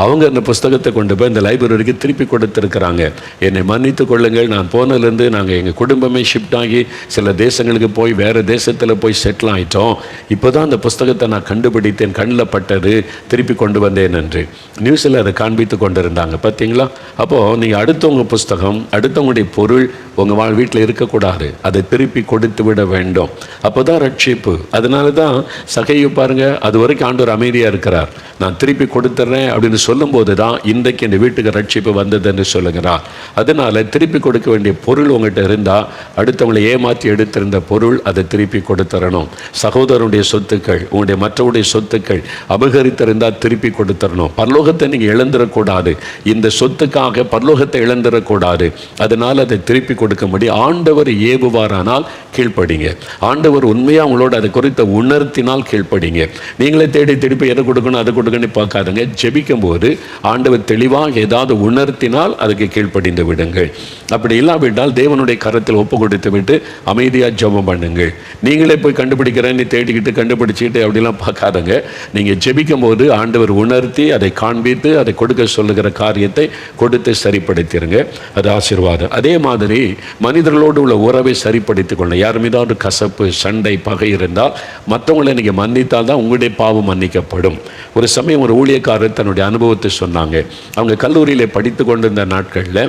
அவங்க அந்த புஸ்தகத்தை கொண்டு போய் இந்த லைப்ரரிக்கு திருப்பி கொடுத்துருக்குறாங்க. என்னை மன்னித்து கொள்ளுங்கள், நான் போனதுலேருந்து நாங்கள் எங்கள் குடும்பமே ஷிஃப்ட் ஆகி சில தேசங்களுக்கு போய் வேறு தேசத்தில் போய் செட்டில் ஆகிட்டோம். இப்போ தான் அந்த புஸ்தகத்தை நான் கண்டுபிடித்தேன், கண்ணில் பட்டது, திருப்பி கொண்டு வந்தேன் என்று நியூஸில் அதை காண்பித்து கொண்டிருந்தாங்க. பார்த்தீங்களா? அப்போது நீங்கள் அடுத்தவங்க புஸ்தகம், அடுத்தவங்களுடைய பொருள் உங்கள் வீட்டில் இருக்கக்கூடாது, அதை திருப்பி கொடுத்து விட வேண்டும். அப்போ தான் ரட்சிப்பு. அதனால தான் சகையை பாருங்கள், அது வரைக்கும் ஆண்டவர் அமைதியாக இருக்கிறார். நான் திருப்பி கொடுத்துட்றேன் அப்படின்னு சொல்லும்போது தான் இன்றைக்கு இந்த வீட்டுக்கு ரட்சிப்பு வந்ததுன்னு சொல்லுகிறார். அதனால் திருப்பி கொடுக்க வேண்டிய பொருள் உங்கள்கிட்ட இருந்தால், அடுத்தவங்களை ஏமாற்றி எடுத்திருந்த பொருள் அதை திருப்பி கொடுத்துறணும். தரணும். சகோதரனுடைய சொத்துக்கள், உங்களுடைய மற்றவருடைய சொத்துக்கள் அபகரித்திருந்தால் திருப்பி கொடுத்துடணும். பரலோகத்தை நீங்கள் இழந்துடக்கூடாது. இந்த சொத்துக்காக பரலோகத்தை இழந்துடக்கூடாது. அதனால் அதை திருப்பி கொடுக்க முடியும். ஆண்டவர் ஏவுவாரானால் கீழ்ப்படிங்க. ஆண்டவர் உண்மையாக உங்களோட அதை குறித்த உணர்த்தினால் கீழ்ப்படிங்க. நீங்களே தேடி திருப்பி எதை கொடுக்கணும் அதை கொடுக்கணும்னு பார்க்காதுங்க. ஜெபிக்கும் போது ஆண்டவர் தெளிவாக ஏதாவது உணர்த்தினால் அதுக்கு கீழ்ப்படிந்து விடுங்கள். அப்படி இல்லாவிட்டால் தேவனுடைய கரத்தில் ஒப்பு கொடுத்து விட்டு அமைதியாக ஜெபம் பண்ணுங்கள். நீங்களே போய் கண்டுபிடிக்கிறேன்னு தேடிக்கிட்டு கண்டுபிடிச்சிட்டு அப்படிலாம் பார்க்காதங்க. நீங்கள் ஜெபிக்கும் போது ஆண்டவர் உணர்த்தி அதை காண்பித்து அதை கொடுக்க சொல்லுகிற காரியத்தை கொடுத்து சரிப்படுத்திடுங்க. அது ஆசீர்வாதம். அதே மாதிரி மனிதர்களோடு உள்ள உறவை சரிப்படுத்திக் கொள்ள. யார் மீதாவது கசப்பு, சண்டை, பகை இருந்தால் மற்றவங்களை நீங்கள் மன்னித்தால் தான் உங்களுடைய பாவம் மன்னிக்கப்படும். ஒரு சமயம் ஒரு ஊழியக்காரர் தன்னுடைய அனுபவத்தை சொன்னாங்க. அவங்க கல்லூரியில் படித்து கொண்டிருந்த நாட்களில்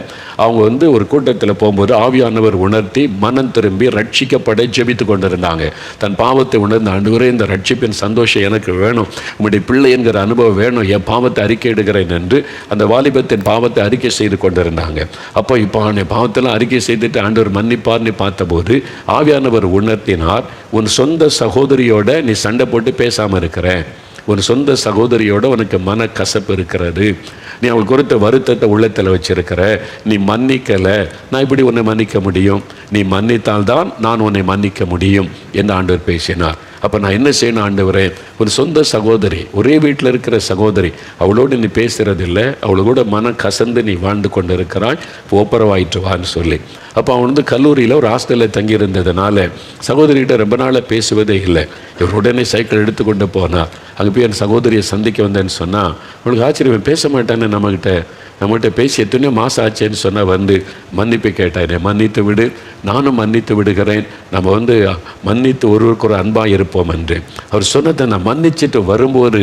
அவங்க ஒரு கூட்டத்தில் போகும்போது ஆவியானவர் உணர்த்தி மனம் திரும்பி ரட்சிக்கப்பட ஜெபித்து கொண்டிருந்தாங்க. தன் பாவத்தை உணர்ந்த ஆண்டவரே, இந்த ரட்சிப்பின் சந்தோஷம் எனக்கு வேணும், உங்களுடைய பிள்ளை என்கிற அனுபவம் வேணும், என் பாவத்தை அறிக்கை எடுக்கிறேன் என்று அந்த வாலிபத்தின் பாவத்தை அறிக்கை செய்து கொண்டிருந்தாங்க. அப்போ இப்போ பாவத்தெல்லாம் அறிக்கை செய்துட்டு ஆண்டவர் மன்னிப்பார்னு பார்த்தபோது ஆவியானவர் உணர்த்தினார், உன் சொந்த சகோதரியோட நீ சண்டை போட்டு பேசாமல் இருக்கிற, உன் சொந்த சகோதரியோட உனக்கு மன கசப்பு இருக்கிறது, நீ அவள் குறித்த வருத்தத்தை உள்ளத்தில் வச்சிருக்கிற, நீ மன்னிக்கலை, நான் இப்படி உன்னை மன்னிக்க முடியும், நீ மன்னித்தால்தான் நான் உன்னை மன்னிக்க முடியும் என்று ஆண்டவர் பேசினார். அப்போ நான் என்ன செய்யணும் ஆண்டவரே, ஒரு சொந்த சகோதரி, ஒரே வீட்டில் இருக்கிற சகோதரி, அவளோடு நீ பேசுகிறதில்லை, அவளோட மன கசந்து நீ வாழ்ந்து கொண்டு இருக்கிறாய், ஒப்புரவாயிட்டு வான்னு சொல்லி. அப்போ அவன் கல்லூரியில் ஒரு ஹாஸ்டலில் தங்கியிருந்ததுனால சகோதரிகிட்ட ரொம்ப நாளாக பேசுவதே இல்லை. இவர் உடனே சைக்கிள் எடுத்து கொண்டு போனார். அங்கே போய் என் சகோதரியை சந்திக்க வந்தேன்னு சொன்னால் அவளுக்கு ஆச்சரியம், பேச மாட்டானே நம்மகிட்ட பேசி எத்தனையோ மாதம் ஆச்சேன்னு சொன்னால் மன்னிப்பு கேட்டேன், மன்னித்து விடு, நானும் மன்னித்து விடுகிறேன், நம்ம மன்னித்து ஒருவருக்கு ஒரு அன்பாக இருப்போம் என்று அவர் சொன்னதை நான் மன்னிச்சுட்டு வரும்போது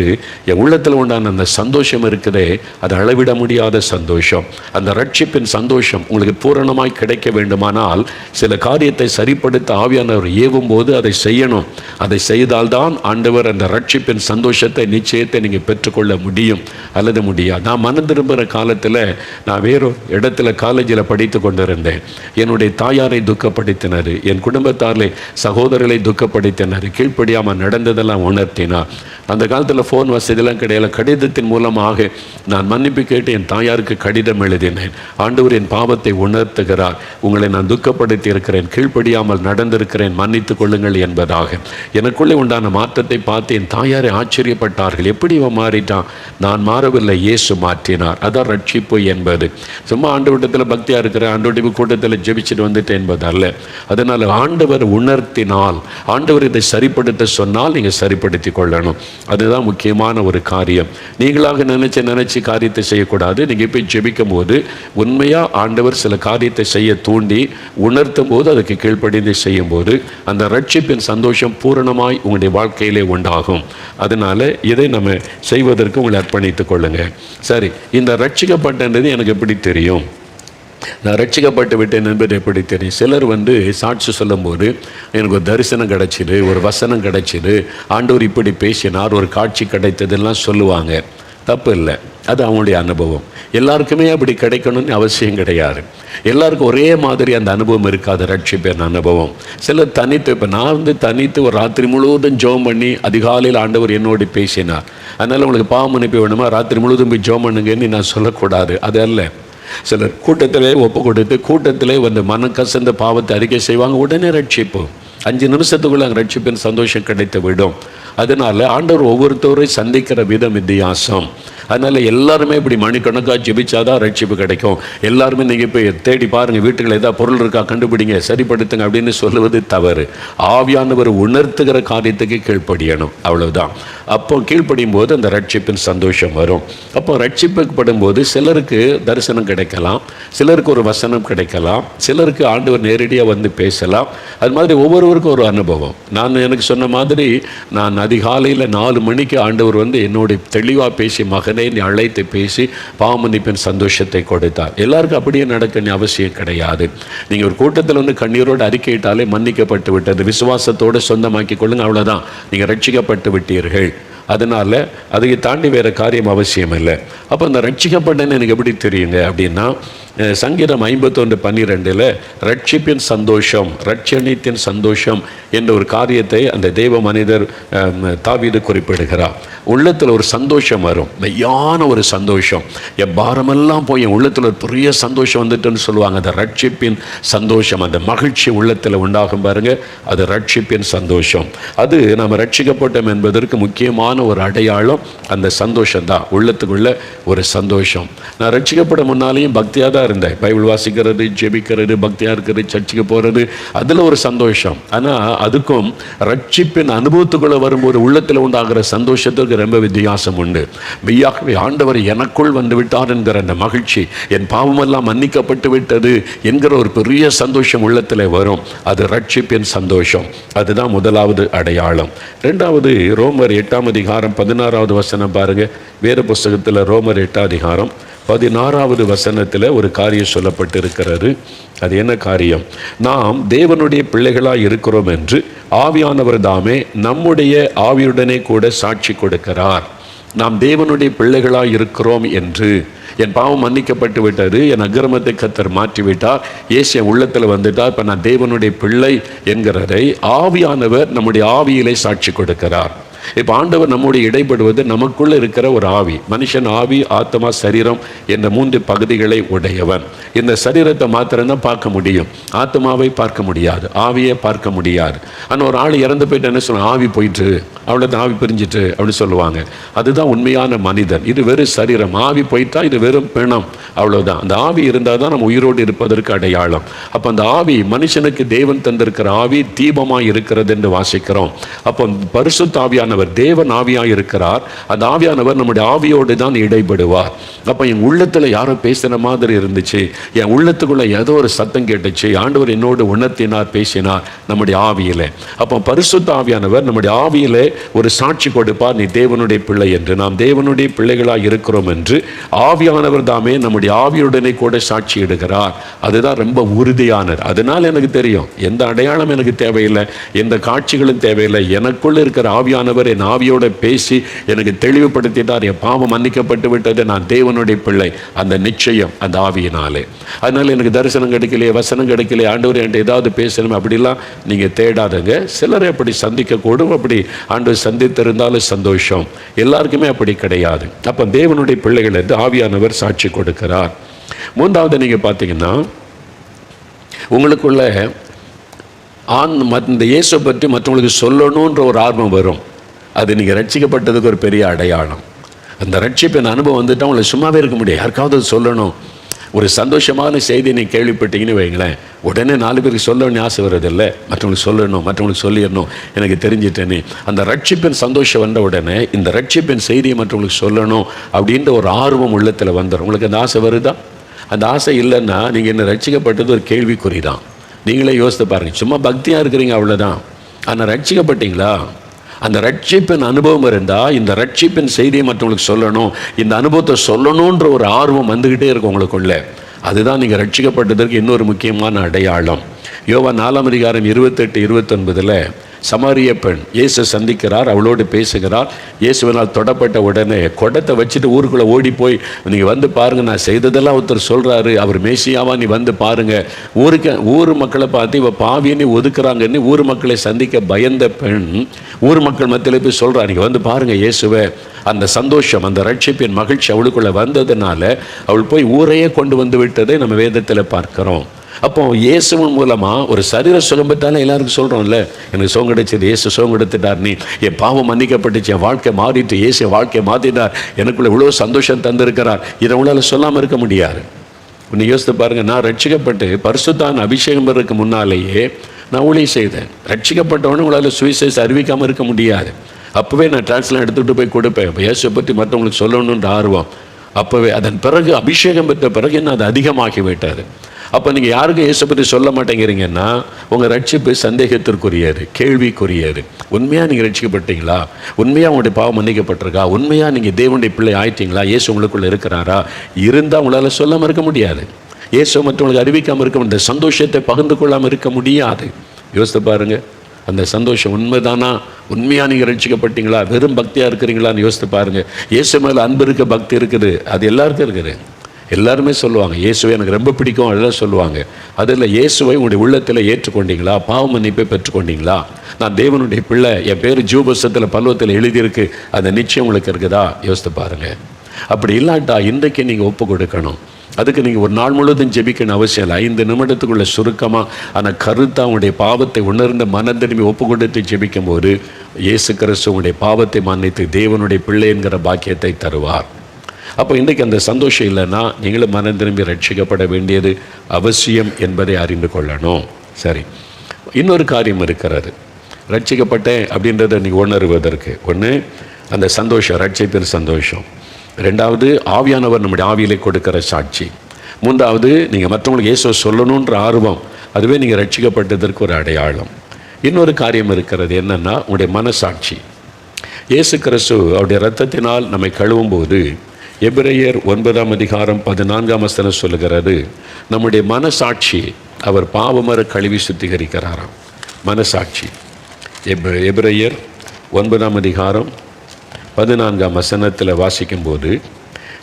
என் உள்ளத்தில் உண்டான அந்த சந்தோஷம் இருக்குதே, அது அளவிட முடியாத சந்தோஷம். அந்த ரட்சிப்பின் சந்தோஷம் உங்களுக்கு பூரணமாய் கிடைக்க வேண்டுமானால் சில காரியத்தை சரிப்படுத்த ஆவியானவர் ஏவும் போது அதை செய்யணும். அதை செய்தால்தான் ஆண்டவர் அந்த ரட்சிப்பின் சந்தோஷத்தை, நிச்சயத்தை நீங்கள் பெற்றுக்கொள்ள முடியும் அல்லது முடியாது. நான் மனம் திரும்புகிற காலத்தில் நான் வேறு இடத்துல காலேஜில் படித்து கொண்டிருந்தேன். என்னுடைய தாயாரை துக்கப்படுத்தினார், என் குடும்பத்தாரில் சகோதரர்களை துக்கப்படுத்தினார், கீழ்ப்படியாமல் நடந்ததெல்லாம் உணர்த்தினார். அந்த காலத்தில் ஃபோன் வசதியெல்லாம் கிடையாது. கடிதத்தின் மூலமாக நான் மன்னிப்பு கேட்டு என் தாயாருக்கு கடிதம் எழுதினேன். ஆண்டவர் என் பாவத்தை உணர்த்துகிறார், உங்களை நான் துக்கப்படுத்தி இருக்கிறேன், கீழ்ப்படியாமல் நடந்திருக்கிறேன், மன்னித்துக் கொள்ளுங்கள் என்பதாக. எனக்குள்ளே உண்டான மாற்றத்தை பார்த்து என் தாயாரை ஆச்சரியப்பட்டார்கள். எப்படி இவன் மாறிட்டான்? நான் மாறவில்லை, இயேசு மாற்றினார். அதான் ரட்சிப்பு என்பது. சும்மா ஆண்டவரிடத்தில் பக்தியாக இருக்கிறேன், ஆண்டவருடைய கூட்டத்தில் ஜெபிச்சுட்டு வந்துட்டேன் என்பது அல்ல. அதனால் ஆண்டவர் உணர்த்தினால், ஆண்டவர் இதை சரிப்படுத்த சொன்னால் நீங்கள் சரிப்படுத்தி கொள்ளணும். அதுதான் முக்கியமான ஒரு காரியம். நீங்களாக நினைச்சு காரியத்தை செய்யக்கூடாது. நீங்கள் போய் ஜெபிக்கும் போது உண்மையாக ஆண்டவர் சில காரியத்தை செய்ய தூண்டி உணர்த்தும் போது அதுக்கு கீழ்ப்படிந்து செய்யும் போது அந்த ரட்சிப்பின் சந்தோஷம் பூரணமாய் உங்களுடைய வாழ்க்கையிலே உண்டாகும். அதனால இதை நம்ம செய்வதற்கு உங்களை அர்ப்பணித்துக் கொள்ளுங்க. சரி, இந்த ரட்சிக்கப்பட்டது எனக்கு எப்படி தெரியும்? நான் ரட்சிக்கப்பட்டு விட்டேன் என்பது எப்படி தெரியும்? சிலர் சாட்சி சொல்லும்போது எனக்கு ஒரு தரிசனம் கிடைச்சிது, ஒரு வசனம் கிடைச்சிது, ஆண்டவர் இப்படி பேசினார், ஒரு காட்சி கிடைத்ததெல்லாம் சொல்லுவாங்க. தப்பு இல்லை, அது அவங்களுடைய அனுபவம். எல்லாருக்குமே அப்படி கிடைக்கணும்னு அவசியம் கிடையாது. எல்லாருக்கும் ஒரே மாதிரி அந்த அனுபவம் இருக்காது. ரட்சிப்பின் அனுபவம் சிலர் தனித்து, இப்போ நான் தனித்து ஒரு ராத்திரி முழுவதும் ஜெபம் பண்ணி அதிகாலையில் ஆண்டவர் என்னோடு பேசினார், அதனால் உங்களுக்கு பாவம் மன்னிப்பு வேணுமா, ராத்திரி முழுவதும் போய் ஜெபம் பண்ணுங்கன்னு நான் சொல்லக்கூடாது. அது அல்ல. சிலர் கூட்டத்திலே ஒப்பு கொடுத்து கூட்டத்திலே மனம் கசந்த பாவத்தை அறிக்கை செய்வாங்க, உடனே ரட்சிப்பு 5 நிமிஷத்துக்குள்ள அங்கே ரட்சிப்பின் சந்தோஷம் கிடைத்து விடும். அதனால் ஆண்டவர் ஒவ்வொருத்தரையும் சந்திக்கிற விதம் வித்தியாசம். அதனால் எல்லாருமே இப்படி மணிக்கணக்காக ஜெபிச்சாதான் ரட்சிப்பு கிடைக்கும். எல்லாருமே நீங்கள் போய் தேடி பாருங்கள், வீட்டுகளில் ஏதாவது பொருள் இருக்கா கண்டுபிடிங்க, சரிப்படுத்துங்க அப்படின்னு சொல்லுவது தவறு. ஆவியானவர் உணர்த்துகிற காரியத்துக்கு கீழ்ப்படியணும், அவ்வளவுதான். அப்போ கீழ்ப்படியும் போது அந்த ரட்சிப்பின் சந்தோஷம் வரும். அப்போ ரட்சிக்கப்படும் போது சிலருக்கு தரிசனம் கிடைக்கலாம், சிலருக்கு ஒரு வசனம் கிடைக்கலாம், சிலருக்கு ஆண்டவர் நேரடியாக பேசலாம். அது மாதிரி ஒவ்வொருவருக்கும் ஒரு அனுபவம். எனக்கு சொன்ன மாதிரி நான் அதிகாலையில் 4 மணிக்கு ஆண்டவர் என்னோட தெளிவாக பேசி, மகனே நீ அழைத்து பேசி பாவமன்னிப்பின் சந்தோஷத்தை கொடுத்தார். எல்லாருக்கும் அப்படியே நடக்க அவசியம் கிடையாது. நீங்கள் ஒரு கூட்டத்தில் கண்ணீரோடு அறிக்கையிட்டாலே மன்னிக்கப்பட்டு விட்டது, விசுவாசத்தோடு சொந்தமாக்கி கொள்ளுங்க, அவ்வளோதான், நீங்கள் ரட்சிக்கப்பட்டு விட்டீர்கள். அதனால் அதை தாண்டி வேறு காரியம் அவசியம் இல்லை. அப்போ அந்த ரட்சிக்கப்பட்டேன்னு எனக்கு எப்படி தெரியுங்க அப்படின்னா, சங்கீதம் 51:12 ரட்சிப்பின் சந்தோஷம், ரட்சணியத்தின் சந்தோஷம் என்ற ஒரு காரியத்தை அந்த தேவ மனிதர் தாவீது குறிப்பிடுகிறார். உள்ளத்தில் ஒரு சந்தோஷம் வரும், மெய்யான ஒரு சந்தோஷம். என் பாரமெல்லாம் போய் என் உள்ளத்தில் ஒரு பெரிய சந்தோஷம் வந்துட்டுன்னு சொல்லுவாங்க. அந்த ரட்சிப்பின் சந்தோஷம், அந்த மகிழ்ச்சி உள்ளத்தில் உண்டாகும் பாருங்க, அது ரட்சிப்பின் சந்தோஷம். அது நாம் ரட்சிக்கப்பட்டோம் என்பதற்கு முக்கியமான ஒரு அடையாளம் அந்த சந்தோஷம் தான், உள்ளத்துக்குள்ள ஒரு சந்தோஷம். நான் ரட்சிக்கப்பட முன்னாலேயும் பக்தியாக தான் இருந்தேன். பைபிள் வாசிக்கிறது, ஜெபிக்கிறது, பக்தியாக இருக்கிறது, சர்ச்சுக்கு போகிறது, அதில் ஒரு சந்தோஷம். ஆனால் அதுக்கும் ரட்சிப்பின் அனுபவத்துக்குள்ளே வரும்போது உள்ளத்தில் உண்டாகிற சந்தோஷத்துக்கு ரொம்ப வித்தியாசம் உண்டு. மெய்யாகவே ஆண்டவர் எனக்குள் வந்து விட்டார் என்கிற அந்த மகிழ்ச்சி, என் பாவமெல்லாம் மன்னிக்கப்பட்டு விட்டது என்கிற ஒரு பெரிய சந்தோஷம் உள்ளத்தில் வரும். அது ரட்சிப்பின் சந்தோஷம். அதுதான் முதலாவது அடையாளம். ரெண்டாவது, ரோமர் 8:16 பாருங்க. வேத புஸ்தகத்தில் ரோமர் 8:16 ஒரு காரியம் சொல்லப்பட்டிருக்கிறது. அது என்ன காரியம்? நாம் தேவனுடைய பிள்ளைகளாய் இருக்கிறோம் என்று ஆவியானவர் தாமே நம்முடைய ஆவியுடனே கூட சாட்சி கொடுக்கிறார். நாம் தேவனுடைய பிள்ளைகளாய் இருக்கிறோம் என்று, என் பாவம் மன்னிக்கப்பட்டு விட்டது, என் அக்கிரமத்தை கர்த்தர் மாற்றிவிட்டார், இயேசு என் உள்ளத்தில் வந்துட்டார், இப்போ நான் தேவனுடைய பிள்ளை என்கிறதை ஆவியானவர் நம்முடைய ஆவியிலே சாட்சி கொடுக்கிறார். இப்போ ஆண்டவர் நம்முடைய இடைப்படுவது நமக்குள்ள இருக்கிற ஒரு ஆவி. மனுஷன் ஆவி, ஆத்மா, சரீரம் என்ற 3 பகுதிகளை உடையவன். இந்த சரீரத்தை மாத்திரம்தான் பார்க்க முடியும், ஆத்மாவை பார்க்க முடியாது, ஆவியை பார்க்க முடியாது. ஆனால் ஒரு ஆள் இறந்து போயிட்டு என்ன சொல்லுவாங்க? ஆவி போயிட்டு, அவ்வளோதான், ஆவி பிரிஞ்சிட்டு அப்படின்னு சொல்லுவாங்க. அதுதான் உண்மையான மனிதன். இது வெறும் சரீரம். ஆவி போயிட்டா இது வெறும் பிணம், அவ்வளோதான். அந்த ஆவி இருந்தால் தான் நம்ம உயிரோடு இருப்பதற்கு அடையாளம். அப்போ அந்த ஆவி, மனுஷனுக்கு தேவன் தந்திருக்கிற ஆவி தீபமாக இருக்கிறது என்று வாசிக்கிறோம். அப்போ பரிசுத்த ஆவியானவர் தேவன் ஆவியாக இருக்கிறார். அந்த ஆவியானவர் நம்முடைய ஆவியோடு தான் இடைப்படுவார். அப்போ என் உள்ளத்தில் யாரோ பேசுகிற மாதிரி இருந்துச்சு, என் உள்ளத்துக்குள்ள ஏதோ ஒரு சத்தம் கேட்டுச்சு, ஆண்டவர் என்னோடு உணர்த்தினார், பேசினார் நம்முடைய ஆவியிலே. அப்போ பரிசுத்த ஆவியானவர் நம்முடைய ஆவியிலே ஒரு சாட்சி கொடுப்பார், நீ தேவனுடைய பிள்ளை என்று, நாம் தேவனுடைய பிள்ளைகளாக இருக்கிறோம் என்று ஆவியானவர் தாமே நம்முடைய ஆவியுடனே கூட சாட்சி இடுகிறார். அதுதான் ரொம்ப உறுதியானது. அதனால் எனக்கு தெரியும், எந்த அடையாளம் எனக்கு தேவையில்லை, எந்த காட்சிகளும் தேவையில்லை. எனக்குள்ள இருக்கிற ஆவியானவர் என் ஆவியோட பேசி எனக்கு தெளிவுபடுத்திட்டார், என் பாவம் மன்னிக்கப்பட்டு விட்டது, நான் தேவனுடைய பிள்ளை. அந்த நிச்சயம் அந்த ஆவியினாலே. அதனால எனக்கு தரிசனம் கிடைக்கலையே, வசனம் கிடைக்கலையே, ஆண்டவர் என்கிட்ட ஏதாவது பேசணும் அப்படிலாம் நீங்கள் தேடாதுங்க. சிலரை அப்படி சந்திக்கக்கூடும். அப்படி ஆண்டவர் சந்தித்திருந்தாலும் சந்தோஷம். எல்லாருக்குமே அப்படி கிடையாது. அப்போ தேவனுடைய பிள்ளைகள் என்று ஆவியானவர் சாட்சி கொடுக்கிறார். மூன்றாவது, நீங்கள் பார்த்தீங்கன்னா உங்களுக்குள்ள இந்த இயேசுவை பற்றி மற்றவங்களுக்கு சொல்லணுன்ற ஒரு ஆர்வம் வரும். அது நீங்கள் ரட்சிக்கப்பட்டதுக்கு ஒரு பெரிய அடையாளம். அந்த ரட்சிப்பின் அனுபவம் வந்துட்டு அவங்களை சும்மாவே இருக்க முடியாது, யாருக்காவது சொல்லணும். ஒரு சந்தோஷமான செய்தி நீங்கள் கேள்விப்பட்டீங்கன்னு வைங்களேன், உடனே 4 பேருக்கு சொல்லணும்னு ஆசை வருதில்லை, மற்றவங்களுக்கு சொல்லணும், மற்றவங்களுக்கு சொல்லிடணும், எனக்கு தெரிஞ்சிட்டேன்னு. அந்த ரட்சிப்பின் சந்தோஷம் வந்த உடனே இந்த ரட்சிப்பின் செய்தியை மற்றவங்களுக்கு சொல்லணும் அப்படின்ற ஒரு ஆர்வம் உள்ளத்தில் வந்துடும். உங்களுக்கு அந்த ஆசை வருதா? அந்த ஆசை இல்லைன்னா நீங்கள் என்ன ரட்சிக்கப்பட்டது ஒரு கேள்விக்குறி தான். நீங்களே யோசித்து பாருங்கள். சும்மா பக்தியாக இருக்கிறீங்க, அவ்வளோதான். ஆனால் ரட்சிக்கப்பட்டீங்களா? அந்த ரட்சிப்பின் அனுபவம் இருந்தால் இந்த ரட்சிப்பின் செய்தியை மற்றவங்களுக்கு சொல்லணும், இந்த அனுபவத்தை சொல்லணுன்ற ஒரு ஆர்வம் வந்துக்கிட்டே இருக்கும் உங்களுக்குள்ள. அதுதான் நீங்கள் ரட்சிக்கப்பட்டதற்கு இன்னொரு முக்கியமான அடையாளம். யோவான் 4:28-29 சமாரிய பெண் இயேசு சந்திக்கிறார், அவளோடு பேசுகிறார். இயேசுவினால் தொடப்பட்ட உடனே குடத்தை வச்சுட்டு ஊருக்குள்ளே ஓடி போய், நீங்கள் வந்து பாருங்கள், நான் செய்ததெல்லாம் ஒருத்தர் சொல்கிறாரு, அவர் மேசியாவா, நீ வந்து பாருங்கள். ஊர் மக்களை பார்த்து இவ பாவியன்னு ஒதுக்குறாங்கன்னு ஊர் மக்களை சந்திக்க பயந்த பெண் ஊர் மக்கள் மத்தியில் போய் சொல்கிறார், நீங்கள் வந்து பாருங்கள் இயேசுவை. அந்த சந்தோஷம், அந்த ரட்சிப்பின் மகிழ்ச்சி அவளுக்குள்ளே வந்ததுனால அவள் போய் ஊரையே கொண்டு வந்து விட்டதை நம்ம வேதத்தில் பார்க்கிறோம். அப்போ இயேசுவின் மூலமாக ஒரு சரீர சுகம் பெற்றாலும் எல்லாருக்கும் சொல்கிறோம்ல, எனக்கு சுகம் கிடைச்சது, இயேசு சுகம் எடுத்துட்டார், நீ என் பாவம் மன்னிக்கப்பட்டுச்சு, என் வாழ்க்கை மாறிட்டு, இயேசு வாழ்க்கை மாற்றினார், எனக்குள்ள இவ்வளோ சந்தோஷம் தந்திருக்கிறார். இதை உங்களால் சொல்லாமல் இருக்க முடியாது. இன்னும் யோசித்து பாருங்கள். நான் ரட்சிக்கப்பட்டு பரிசுத்தான அபிஷேகம் பெறதுக்கு முன்னாலேயே நான் ஊழியம் செய்தேன். ரட்சிக்கப்பட்டவொடனே உங்களால் சுவிசேஷம் அறிவிக்காமல் இருக்க முடியாது. அப்போவே நான் டிரான்ஸ்லாம் எடுத்துகிட்டு போய் கொடுப்பேன். இப்போ இயேசுவை பற்றி மற்றவங்களுக்கு சொல்லணுன்ற ஆர்வம் அப்போவே. அதன் பிறகு அபிஷேகம் பெற்ற பிறகு என்ன அது அதிகமாகி விட்டாது. அப்போ நீங்கள் யாருக்கும் இயேசு பற்றி சொல்ல மாட்டேங்கிறீங்கன்னா உங்கள் ரட்சிப்பு சந்தேகத்திற்குரியது, கேள்விக்குரியது. உண்மையாக நீங்கள் ரட்சிக்கப்பட்டீங்களா? உண்மையாக உங்களுடைய பாவம் மன்னிக்கப்பட்டிருக்கா? உண்மையாக நீங்கள் தேவனுடைய பிள்ளை ஆயிட்டீங்களா? இயேசு உங்களுக்குள்ளே இருக்கிறாரா? இருந்தால் உங்களால் சொல்லாமல் இருக்க முடியாது. இயேசு மற்றவங்களுக்கு அறிவிக்காமல் இருக்க, இந்த சந்தோஷத்தை பகிர்ந்து கொள்ளாமல் இருக்க முடியாது. யோசித்து பாருங்கள். அந்த சந்தோஷம் உண்மைதானா? உண்மையாக நீங்கள் ரட்சிக்கப்பட்டீங்களா? வெறும் பக்தியாக இருக்கிறீங்களான்னு யோசித்து பாருங்கள். இயேசு மேலே அன்பு இருக்க, பக்தி இருக்குது, அது எல்லாருக்கும் இருக்குது. எல்லாருமே சொல்லுவாங்க இயேசுவை எனக்கு ரொம்ப பிடிக்கும், அதெல்லாம் சொல்லுவாங்க. அதில் இயேசுவை உங்களுடைய உள்ளத்தில் ஏற்றுக்கொண்டீங்களா? பாவ மன்னிப்பை பெற்றுக்கொண்டீங்களா? நான் தேவனுடைய பிள்ளை, என் பேர் ஜீவபுஸ்தகத்தில் பல்லவத்தில் எழுதியிருக்கு, அந்த நிச்சயம் உங்களுக்கு இருக்குதா? யோசித்து பாருங்கள். அப்படி இல்லாட்டா இன்றைக்கு நீங்கள் ஒப்பு கொடுக்கணும். அதுக்கு நீங்கள் ஒரு நாள் முழுவதும் ஜெபிக்கணும் அவசியம் இல்லை. 5 நிமிடத்துக்குள்ள சுருக்கமாக ஆனால் கருத்தாக உங்களுடைய பாவத்தை உணர்ந்த மனம் திரும்பி ஒப்பு கொடுத்து ஜெபிக்கும் போது இயேசு கிறிஸ்து உங்களுடைய பாவத்தை மன்னித்து தேவனுடைய பிள்ளை என்கிற பாக்கியத்தை தருவார். அப்போ இன்றைக்கு அந்த சந்தோஷம் இல்லைன்னா நீங்களும் மனம் திரும்பி ரட்சிக்கப்பட வேண்டியது அவசியம் என்பதை அறிந்து கொள்ளணும். சரி, இன்னொரு காரியம் இருக்கிறது. ரட்சிக்கப்பட்டேன் அப்படின்றத நீங்கள் உணர்வதற்கு ஒன்று அந்த சந்தோஷம், ரட்சிப்பின் சந்தோஷம். 2வது ஆவியானவர் நம்முடைய ஆவியிலே கொடுக்கிற சாட்சி. 3வது நீங்கள் மற்றவங்களுக்கு இயேசுவை சொல்லணுன்ற ஆர்வம், அதுவே நீங்கள் ரட்சிக்கப்பட்டதற்கு ஒரு அடையாளம். இன்னொரு காரியம் இருக்கிறது, என்னென்னா உங்களுடைய மனசாட்சி. இயேசு கிறிஸ்து அவருடைய இரத்தத்தினால் நம்மை கழுவும் போது எபிரேயர் 9ஆம் அதிகாரம் 14ஆம் வசனம் சொல்லுகிறது, நம்முடைய மனசாட்சி அவர் பாவமர கழுவி சுத்திகரிக்கிறாராம். மனசாட்சி எபிரேயர் 9ஆம் அதிகாரம் 14ஆம் வசனத்தில் வாசிக்கும்போது,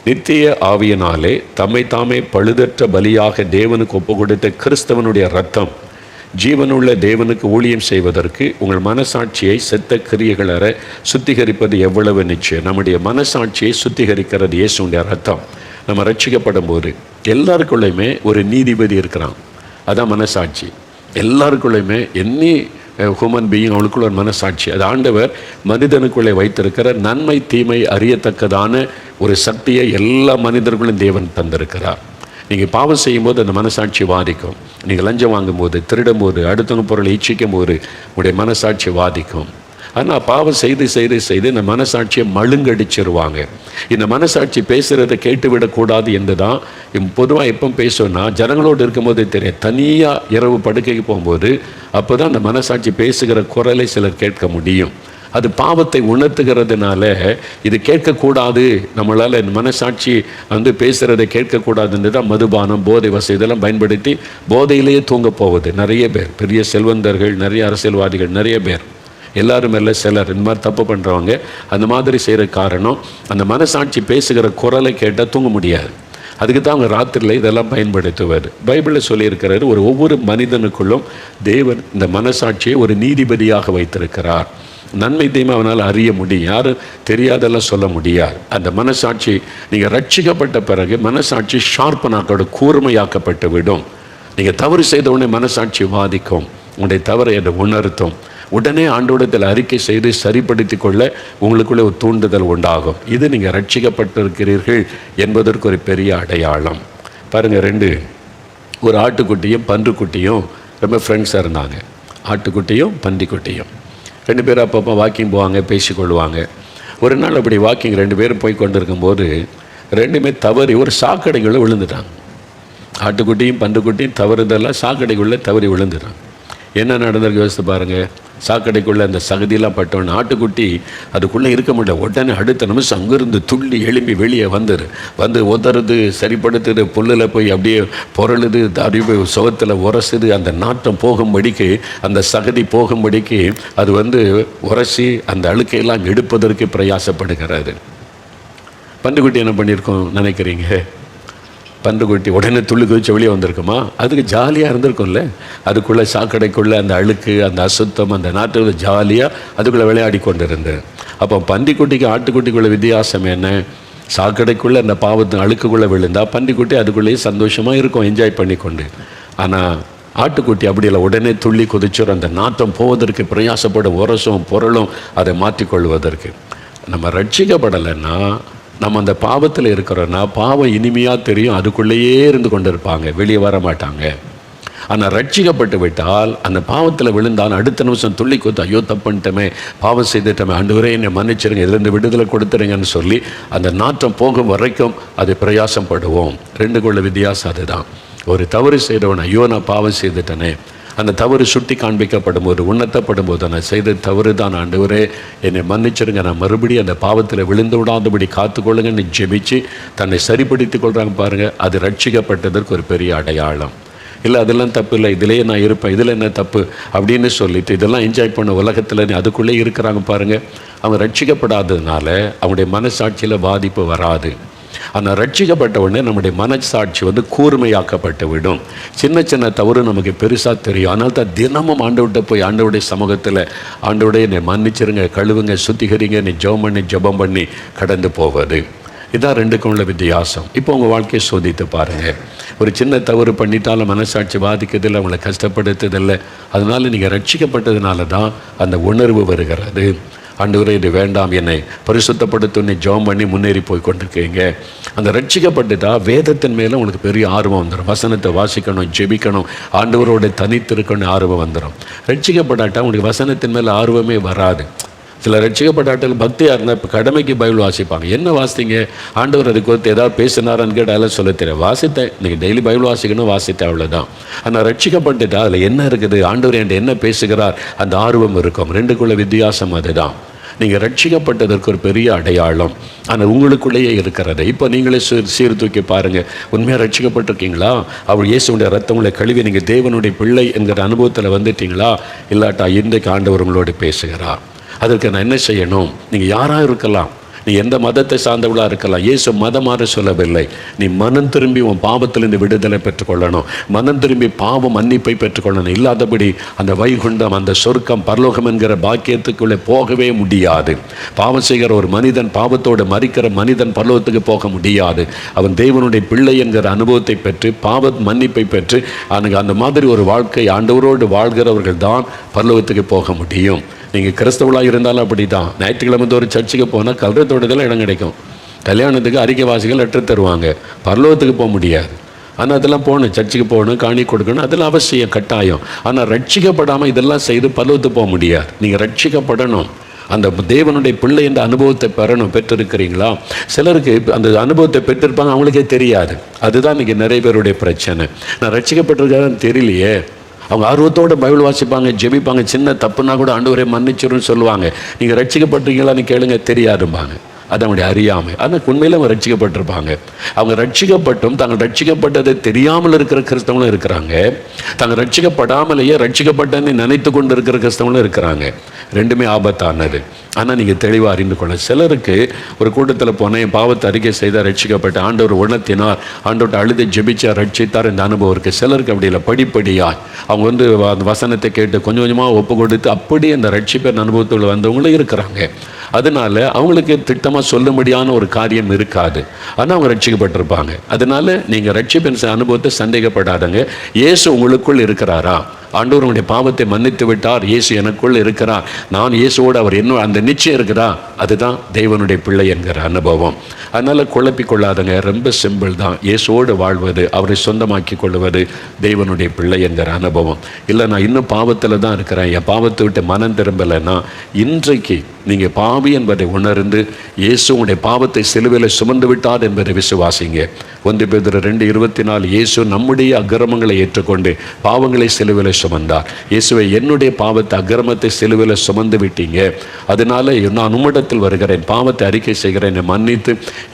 நித்திய ஆவியினாலே தம்மை தாமே பழுதற்ற பலியாக தேவனுக்கு ஒப்பு கொடுத்த கிறிஸ்தவனுடைய இரத்தம் ஜீவனுள்ள தேவனுக்கு ஊழியம் செய்வதற்கு உங்கள் மனசாட்சியை செத்த கிரியைகளற சுத்திகரிப்பது எவ்வளவு நிச்சயம். நம்முடைய மனசாட்சியை சுத்திகரிக்கிறது இயேசுடைய இரத்தம். நம்ம ரட்சிக்கப்படும் போது எல்லாருக்குள்ளேயுமே ஒரு நீதிபதி இருக்கிறான், அதான் மனசாட்சி. எல்லாருக்குள்ளேயுமே என்னி ஹியூமன் பீயிங் அவளுக்குள்ள ஒரு மனசாட்சி. அது ஆண்டவர் மனிதனுக்குள்ளே வைத்திருக்கிற நன்மை தீமை அறியத்தக்கதான ஒரு சக்தியை எல்லா மனிதர்களும் தேவன் தந்திருக்கிறார். நீங்கள் பாவம் செய்யும்போது அந்த மனசாட்சி வாதிக்கும். நீங்கள் லஞ்சம் வாங்கும்போது, திருடும் போது, அடுத்தவங்க பொருளை இச்சிக்கும் போது உங்களுடைய மனசாட்சி வாதிக்கும். ஆனால் பாவம் செய்து செய்து செய்து இந்த மனசாட்சியை மழுங்கடிச்சிருவாங்க. இந்த மனசாட்சி பேசுகிறத கேட்டுவிடக்கூடாது என்று தான் பொதுவாக எப்போ பேசணும்னா ஜனங்களோடு இருக்கும்போது தெரியும். தனியாக இரவு படுக்கைக்கு போகும்போது அப்போ தான் அந்த மனசாட்சி பேசுகிற குரலை சிலர் கேட்க முடியும். அது பாவத்தை உணர்த்துகிறதுனால இது கேட்கக்கூடாது, நம்மளால் இந்த மனசாட்சி பேசுகிறதை கேட்கக்கூடாதுன்னு தான் மதுபானம், போதை வசதி இதெல்லாம் பயன்படுத்தி போதையிலேயே தூங்க போவது நிறைய பேர். பெரிய செல்வந்தர்கள், நிறைய அரசியல்வாதிகள், நிறைய பேர், எல்லாரும் இல்லை, சிலர் இந்த மாதிரி தப்பு பண்ணுறவங்க அந்த மாதிரி செய்கிற காரணம் அந்த மனசாட்சி பேசுகிற குரலை கேட்டால் தூங்க முடியாது. அதுக்கு தான் அவங்க ராத்திரியில் இதெல்லாம் பயன்படுத்துவார். பைபிளில் சொல்லியிருக்கிறாரு, ஒவ்வொரு மனிதனுக்குள்ளும் தேவன் இந்த மனசாட்சியை ஒரு நீதிபதியாக வைத்திருக்கிறார். நன்மை தீமை அவனால் அறிய முடியும், யாரும் தெரியாதெல்லாம் சொல்ல முடியாது. அந்த மனசாட்சி நீங்கள் ரட்சிக்கப்பட்ட பிறகு மனசாட்சி ஷார்ப்பனாக்கோட கூர்மையாக்கப்பட்டு விடும். நீங்கள் தவறு செய்த உடனே மனசாட்சி வாதிக்கும், உங்களுடைய தவறை அதை உணர்த்தும். உடனே ஆண்டவரிடத்தில் அறிக்கை செய்து சரிப்படுத்தி கொள்ள உங்களுக்குள்ளே ஒரு தூண்டுதல் உண்டாகும். இது நீங்கள் ரட்சிக்கப்பட்டிருக்கிறீர்கள் என்பதற்கு ஒரு பெரிய அடையாளம். பாருங்கள், ஒரு ஆட்டுக்குட்டியும் பன்றுக்குட்டியும் ரொம்ப ஃப்ரெண்ட்ஸாக இருந்தாங்க. ஆட்டுக்குட்டியும் பன்றிக்குட்டியும் 2 பேரும் அப்பப்போ வாக்கிங் போவாங்க, பேசிக்கொள்வாங்க. ஒரு நாள் அப்படி வாக்கிங் 2 பேரும் போய் கொண்டு இருக்கும்போது 2மே தவறி ஒரு சாக்கடைக்குள்ளே விழுந்துட்டாங்க. ஆட்டுக்குட்டியும் பன்றுக்குட்டியும் தவறுதெல்லாம் சாக்கடைக்குள்ளே தவறி விழுந்துட்டாங்க. என்ன நடந்திருக்கு யோசித்து பாருங்கள். சாக்கடைக்குள்ளே அந்த சகதியெல்லாம் பட்டோன்னு ஆட்டுக்குட்டி அதுக்குள்ளே இருக்க முடியல. உடனே அடுத்த நிமிஷம் அங்கேருந்து துள்ளி எழும்பி வெளியே வந்து உதறது, சரிப்படுத்துது, புல்லில் போய் அப்படியே பொருளுது, அப்படியே சுகத்தில் உரசுது. அந்த நாட்டம் போகும்படிக்கு, அந்த சகதி போகும்படிக்கு அது உரசி அந்த அழுக்கையெல்லாம் எடுப்பதற்கு பிரயாசப்படுகிறது. பன்றுக்குட்டி என்ன பண்ணியிருக்கோம் நினைக்கிறீங்க? பன்றுக்குட்டி உடனே துள்ளி குதிச்சு வெளியே வந்திருக்குமா? அதுக்கு ஜாலியாக இருந்திருக்கும்ல. அதுக்குள்ளே சாக்கடைக்குள்ளே அந்த அழுக்கு, அந்த அசுத்தம், அந்த நாட்டு ஜாலியாக அதுக்குள்ளே விளையாடி கொண்டு இருந்தது. அப்போ பன்றிக்குட்டிக்கு ஆட்டுக்குட்டிக்குள்ள வித்தியாசம் என்ன? சாக்கடைக்குள்ளே அந்த பாவத்தின் அழுக்குக்குள்ளே விழுந்தால் பன்றிக்குட்டி அதுக்குள்ளேயே சந்தோஷமாக இருக்கும், என்ஜாய் பண்ணி கொண்டு. ஆனால் ஆட்டுக்குட்டி அப்படி இல்லை, உடனே துள்ளி குதிச்சோம். அந்த நாட்டம் போவதற்கு பிரயாசப்படும், உரசும் பொருளும் அதை மாற்றிக்கொள்வதற்கு. நம்ம ரட்சிக்கப்படலைன்னா, நம்ம அந்த பாவத்தில் இருக்கிறோன்னா பாவம் இனிமையாக தெரியும், அதுக்குள்ளேயே இருந்து கொண்டு இருப்பாங்க, வெளியே வர மாட்டாங்க. ஆனால் ரட்சிக்கப்பட்டு விட்டால் அந்த பாவத்தில் விழுந்தால் அடுத்த நிமிஷம் துள்ளி கொடுத்து, ஐயோ தப்புன்ட்டமே, பாவம் செய்துட்டமே, ஆண்டவரே என்னை மன்னிச்சிருங்க, இதுலேருந்து விடுதலை கொடுத்துருங்கன்னு சொல்லி அந்த நாற்றம் போகும் வரைக்கும் அது பிரயாசப்படுவோம். 2க்குள்ள வித்தியாசம் அதுதான். ஒரு தவறு செய்தவன், ஐயோ நான் பாவம் செய்துட்டனே, அந்த தவறு சுட்டி காண்பிக்கப்படும் போது, உணர்த்தப்படும் போது, நான் செய்த தவறு தான் ஆண்டவரே என்னை மன்னிச்சிருங்க, நான் மறுபடியும் அந்த பாவத்தில் விழுந்து விடாதபடி காத்துக்கொள்ளுங்கன்னு ஜெபிச்சு தன்னை சரிப்படுத்தி கொள்கிறாங்க பாருங்கள். அது ரட்சிக்கப்பட்டதற்கு ஒரு பெரிய அடையாளம். இல்லை அதெல்லாம் தப்பு இல்லை, இதிலேயே நான் இருப்பேன், இதில் என்ன தப்பு அப்படின்னு சொல்லிட்டு இதெல்லாம் என்ஜாய் பண்ண உலகத்தில் அதுக்குள்ளே இருக்கிறாங்க பாருங்கள். அவங்க ரட்சிக்கப்படாததுனால அவங்களுடைய மனசாட்சியில் பாதிப்பு வராது. ஆனால் ரட்சிக்கப்பட்ட உடனே நம்முடைய மனசாட்சி கூர்மையாக்கப்பட்டு விடும். சின்ன சின்ன தவறு நமக்கு பெருசாக தெரியும். ஆனால் தான் தினமும் ஆண்டவர்கிட்ட போய் ஆண்டவருடைய சமூகத்தில் ஆண்டவருடைய என்னை மன்னிச்சிருங்க, கழுவுங்க, சுத்திகரிங்க, நீ ஜெபம் பண்ணி கடந்து போவது. இதான் ரெண்டுக்கும் உள்ள வித்தியாசம். இப்போ உங்கள் வாழ்க்கையை சோதித்து பாருங்கள். ஒரு சின்ன தவறு பண்ணிட்டாலும் மனசாட்சி பாதிக்கிறதில்லை, அவங்களை கஷ்டப்படுத்துதில்லை. அதனால் நீங்கள் ரட்சிக்கப்பட்டதுனால தான் அந்த உணர்வு வருகிறது. ஆண்டவரே இது வேண்டாம், என்னை பரிசுத்தப்படுத்துன்னு ஜெபம் பண்ணி முன்னேறி போய் கொண்டிருக்கீங்க. அந்த ரட்சிக்கப்பட்டுட்டா வேதத்தின் மேலே உங்களுக்கு பெரிய ஆர்வம் வந்துடும். வசனத்தை வாசிக்கணும், ஜெபிக்கணும், ஆண்டவரோட தனித்திருக்கணும் ஆர்வம் வந்துடும். ரட்சிக்கப்படாட்டா உங்களுக்கு வசனத்தின் மேலே ஆர்வமே வராது. சில ரட்சிக்கப்பட்டாட்டில் பக்தியாக இருந்தால் இப்போ கடமைக்கு பைபிள் வாசிப்பாங்க. என்ன வாசித்தீங்க? ஆண்டவர் அதுக்கு ஒருத்தர் ஏதாவது பேசினாரான்னு கேட்டாலும் சொல்ல தெரியும். வாசித்தேன், இன்றைக்கி டெய்லி பைபிள் வாசிக்கணும், வாசித்தேன், அவ்வளோதான். ஆனால் ரட்சிக்கப்பட்டுட்டா அதில் என்ன இருக்குது, ஆண்டவர் என்கிட்ட என்ன பேசுகிறார், அந்த ஆர்வம் இருக்கும். ரெண்டுக்குள்ள வித்தியாசம் அதுதான். நீங்கள் ரட்சிக்கப்பட்டதற்கு ஒரு பெரிய அடையாளம் ஆனால் உங்களுக்குள்ளேயே இருக்கிறது. இப்போ நீங்களே சீர்தூக்கி பாருங்கள். உண்மையாக ரட்சிக்கப்பட்டிருக்கீங்களா? அவர் இயேசுடைய ரத்தம் உங்களை கழுவி நீங்கள் தேவனுடைய பிள்ளை என்கிற அனுபவத்தில் வந்துட்டீங்களா? இல்லாட்டா இன்றைக்கு ஆண்டவர் உங்களோடு பேசுகிறார். அதற்கு நான் என்ன செய்யணும்? நீங்கள் யாராக இருக்கலாம், நீ எந்த மதத்தை சார்ந்தவளாக இருக்கலாம். இயேசு மதம் மாற சொல்லவில்லை. நீ மனம் திரும்பி உன் பாவத்திலிருந்து விடுதலை பெற்றுக்கொள்ளணும். மனம் திரும்பி பாவம் மன்னிப்பை பெற்றுக்கொள்ளணும். இல்லாதபடி அந்த வைகுண்டம், அந்த சொர்க்கம், பரலோகம் என்கிற பாக்கியத்துக்குள்ளே போகவே முடியாது. பாவம் செய்கிற ஒரு மனிதன், பாவத்தோடு மறிக்கிற மனிதன் பரலோகத்துக்கு போக முடியாது. அவன் தேவனுடைய பிள்ளை என்கிற அனுபவத்தை பெற்று பாவ மன்னிப்பை பெற்று அந்த மாதிரி ஒரு வாழ்க்கை ஆண்டவரோடு வாழ்கிறவர்கள் தான் பரலோகத்துக்கு போக முடியும். நீங்கள் கிறிஸ்தவளாக இருந்தாலும் அப்படி தான். ஞாயிற்றுக்கிழமை ஒரு சர்ச்சுக்கு போனால் கல்றத்தோடதில் இடம் கிடைக்கும். கல்யாணத்துக்கு அறிக்கைவாசிகள் லெட்டர் தருவாங்க. பரலோகத்துக்கு போக முடியாது. ஆனால் அதெல்லாம் போகணும், சர்ச்சுக்கு போகணும், காணி கொடுக்கணும், அதெல்லாம் அவசியம், கட்டாயம். ஆனால் ரட்சிக்கப்படாமல் இதெல்லாம் செய்து பரலோகத்துக்கு போக முடியாது. நீங்கள் ரட்சிக்கப்படணும், அந்த தேவனுடைய பிள்ளை என்ற அனுபவத்தை பெற்றிருக்கிறீங்களா? சிலருக்கு அந்த அனுபவத்தை பெற்றிருப்பாங்க, அவங்களுக்கே தெரியாது. அதுதான் இன்றைக்கி நிறைய பேருடைய பிரச்சனை. நான் ரட்சிக்கப்பட்டிருக்கான்னு தெரியலையே. அவங்க ஆர்வத்தோடு பைபிள் வாசிப்பாங்க, ஜெபிப்பாங்க, சின்ன தப்புனா கூட ஆண்டவரே மன்னிச்சிருன்னு சொல்லுவாங்க. நீங்கள் ரட்சிக்கப்பட்டிருக்கீங்களான்னு கேளுங்க, தெரியாதும்பாங்க. அது அவங்களுடைய அறியாமை. ஆனால் உண்மையில் அவங்க ரட்சிக்கப்பட்டிருப்பாங்க. அவங்க ரட்சிக்கப்பட்டும் தாங்கள் ரட்சிக்கப்பட்டதை தெரியாமல் இருக்கிற கிறிஸ்தவங்களும் இருக்கிறாங்க. தாங்கள் ரட்சிக்கப்படாமலேயே ரட்சிக்கப்பட்டன்னு நினைத்து கொண்டு இருக்கிற கிறிஸ்தவங்களும் இருக்கிறாங்க. ரெண்டுமே ஆபத்தானது. ஆனால் நீங்கள் தெளிவாக அறிந்து கொள்ள. சிலருக்கு ஒரு கூட்டத்தில் போனேன், என் பாவத்தை அறிக்கை செய்தால் ரட்சிக்கப்பட்ட, ஆண்டவர் உணர்த்தினார், ஆண்டவர்கிட்ட அழுது ஜெபிச்சார், ரட்சித்தார், இந்த அனுபவம் இருக்குது. சிலருக்கு அப்படி இல்லை, படிப்படியாக அவங்க அந்த வசனத்தை கேட்டு கொஞ்சம் கொஞ்சமாக ஒப்பு கொடுத்து அப்படி அந்த ரட்சிப்பின் அனுபவத்தில் வந்தவங்களும் இருக்கிறாங்க. அதனால் அவங்களுக்கு திட்டமாக சொல்லும்படியான ஒரு காரியம் இருக்காது. ஆனால் அவங்க ரட்சிக்கப்பட்டிருப்பாங்க. அதனால் நீங்கள் ரட்சிப்பின் அனுபவத்தை சந்தேகப்படாதங்க. இயேசு உங்களுக்குள் இருக்கிறாரா? ஆண்டவர் உங்களுடைய பாவத்தை மன்னித்து விட்டார், இயேசு எனக்குள் இருக்கிறார், நான் இயேசுவோடு அவர் என்ன அந்த நிச்சயம் இருக்குதா? அதுதான் தேவனுடைய பிள்ளை என்கிற அனுபவம். அதனால் குழப்பிக்கொள்ளாதங்க. ரொம்ப சிம்பிள் தான். இயேசுவோடு வாழ்வது, அவரை சொந்தமாக்கி கொள்வது தேவனுடைய பிள்ளை என்கிற அனுபவம். இல்லை நான் இன்னும் பாவத்தில் தான் இருக்கிறேன், என் பாவத்தை விட்டு மனம் திரும்பலைன்னா இன்றைக்கு நீங்கள் பாவி என்பதை உணர்ந்து இயேசு உங்களுடைய பாவத்தை சிலுவையில் சுமந்து விட்டார் என்பதை விசுவாசிங்க. 1 பேதுரு 2:24 இயேசு நம்முடைய அக்கிரமங்களை ஏற்றுக்கொண்டு பாவங்களை சிலுவையில் சுமந்தார். இயேசுவை என்னுடைய பாவத்தை அக்கிரமத்தை சிலுவையில் சுமந்து விட்டீங்க, அதனால நான் உம்மிடத்தில் வருகிறேன், பாவத்தை அறிக்கை செய்கிறேன், என்னை மன்னித்து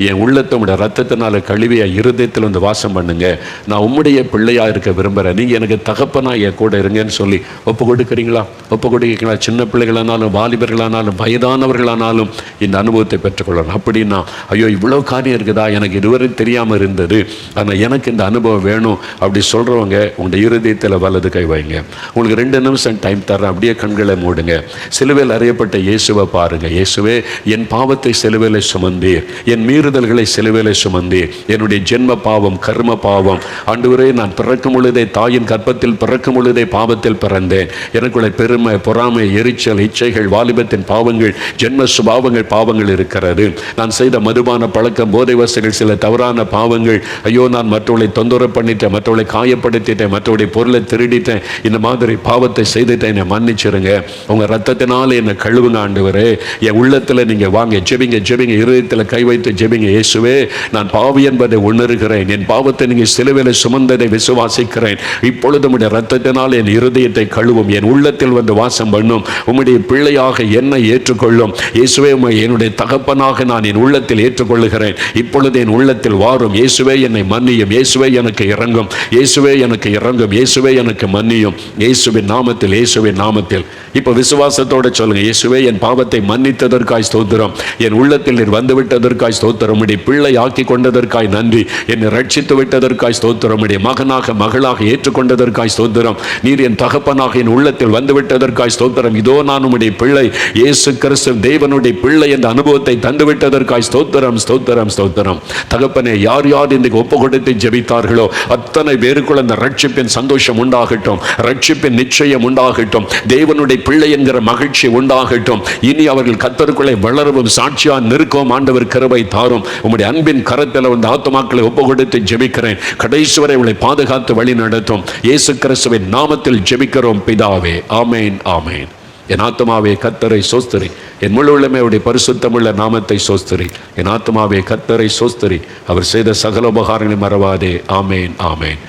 என் உள்ளத்தை உடைய ரத்தத்தினால கழுவிய இருதயத்தில் வந்து வாசம் பண்ணுங்க, நான் உம்முடைய பிள்ளையாக இருக்க விரும்புகிறேன், நீங்கள் எனக்கு தகப்பனா என் கூட இருங்கன்னு சொல்லி ஒப்பு கொடுக்குறீங்களா? ஒப்பு கொடுக்கிறீங்களா? சின்ன பிள்ளைகளானாலும் வாலிபர்களானாலும் வயதானவர்களானாலும் இந்த அனுபவத்தை பெற்றுக்கொள்ளணும். அப்படின்னா ஐயோ இவ்வளோ காரியம் இருக்குதா, எனக்கு இதுவரை தெரியாமல் இருந்தது, ஆனால் எனக்கு இந்த அனுபவம் வேணும் அப்படி சொல்கிறவங்க உங்களுடைய இருதயத்தில் வலது கை வைங்க. உங்களுக்கு 2 நிமிஷம் டைம் தர்றேன். அப்படியே கண்களை மூடுங்க. சிலுவையில் அறையப்பட்ட இயேசுவை பாருங்க. இயேசுவே, என் பாவத்தை சிலுவையில் சுமந்தீர், என் மீறுதல்களை சிலுவையில் சுமந்தீர், என்னுடைய ஜென்ம பாவம், கர்ம பாவம், ஆண்டவரே நான் பிறக்கும் பொழுதே, தாயின் கற்பத்தில் பிறக்கும் பொழுதே பாவத்தில் பிறந்தேன், எனக்குள்ள பெருமை, பொறாமை, எரிச்சல், இச்சைகள், வாலிபத்தின் பாவங்கள், ஜென்ம சுபாவங்கள், பாவங்கள் இருக்கிறது. நான் செய்த மதுபான பழக்கம், போதை வசதிகள், சில தவறான பாவங்கள், ஐயோ நான் மற்றவர்களை தொந்தரவு பண்ணிட்டேன், மற்றவர்களை காயப்படுத்திட்டேன், மற்றவருடைய பொருளை திருடிட்டேன், இந்த மாதிரி பாவத்தை செய்துட்டேன், என்னை மன்னிச்சிருங்க, உங்க ரத்தத்தினால என்னை கழுவுங்க ஆண்டவரே, என் உள்ளத்தில் நீங்க வாங்க, ஜெபிங்க ஜெபிங்க, இருதயத்தில் கை வைத்து ஜெபிங்க. இயேசுவே, நான் பாவி என்பதை உணர்கிறேன், என் பாவத்தை நீங்க சிலுவையில் சுமந்ததை விசுவாசிக்கிறேன், இப்பொழுது உம்முடைய ரத்தத்தினால் என் இருதயத்தை கழுவும், என் உள்ளத்தில் வந்து வாசம் பண்ணும், உம்முடைய பிள்ளையாக என்னை ஏற்றுக்கொள்ளும். இயேசுவே, என்னுடைய தகப்பனாக நான் என் உள்ளத்தில் ஏற்றுக்கொள்ளுகிறேன், இப்பொழுது என் உள்ளத்தில் வாரும். இயேசுவே, என்னை மன்னியும். இயேசுவே, எனக்கு இறங்கும். இயேசுவே, எனக்கு இறங்கும். இயேசுவே, எனக்கு மன்னியும். இயேசுவின் நாமத்தில், இயேசுவின் நாமத்தில் இப்போ விசுவாசத்தோட சொல்லுங்க, இயேசுவே என் பாவத்தை மன்னித்ததற்காய் ஸ்தோத்திரம், என் உள்ளத்தில் நீர் வந்து விட்டதற்காய் ஸ்தோத்திரம், உடைய பிள்ளை ஆக்கி கொண்டதற்காய் நன்றி, என்னை ரட்சித்து விட்டதற்காய் ஸ்தோத்திரம், உடைய மகனாக மகளாக ஏற்றுக்கொண்டதற்காய் ஸ்தோத்திரம், நீர் என் தகப்பனாக என் உள்ளத்தில் வந்து விட்டதற்காய் ஸ்தோத்திரம், இதோ நான் உம்முடைய பிள்ளை, இயேசு கிறிஸ்து தேவனுடைய பிள்ளை என்ற அனுபவத்தை தந்து விட்டதற்காய் ஸ்தோத்திரம் ஸ்தோத்திரம் ஸ்தோத்திரம். தகப்பனே, யார் யார் இன்றைக்கு ஒப்பு கொடுத்து ஜெபித்தார்களோ அத்தனை பேருக்குள்ள அந்த ரட்சிப்பின் சந்தோஷம் உண்டாகட்டும், ரட்சிப்பின் நிச்சயம் உண்டாகட்டும், தேவனுடைய பிள்ளை என்கிற மகிழ்ச்சி உண்டாகட்டும். இனி அவர்கள் கர்த்தருக்குள்ளே வளரவும் சாட்சியா நிற்கவும் ஆண்டவர் கிருபை தாரும். உம்முடைய அன்பின் கரத்தில் வந்து ஆத்துமாக்களை ஒப்பு கொடுத்து ஜெபிக்கிறேன். கடைசி வரை உங்களை பாதுகாத்து வழி நடத்தும். இயேசு கிறிஸ்துவின் நாமத்தில் ஜெபிக்கிறோம் பிதாவே, ஆமேன் ஆமேன். என் ஆத்துமாவே கர்த்தரை சோஸ்திரி, என் முழு உள்ளமே அவருடைய பரிசுத்தமுள்ள நாமத்தை சோஸ்திரி. என் ஆத்துமாவே கர்த்தரை சோஸ்திரி, அவர் செய்த சகல உபகாரங்களை மறவாதே. ஆமேன் ஆமேன்.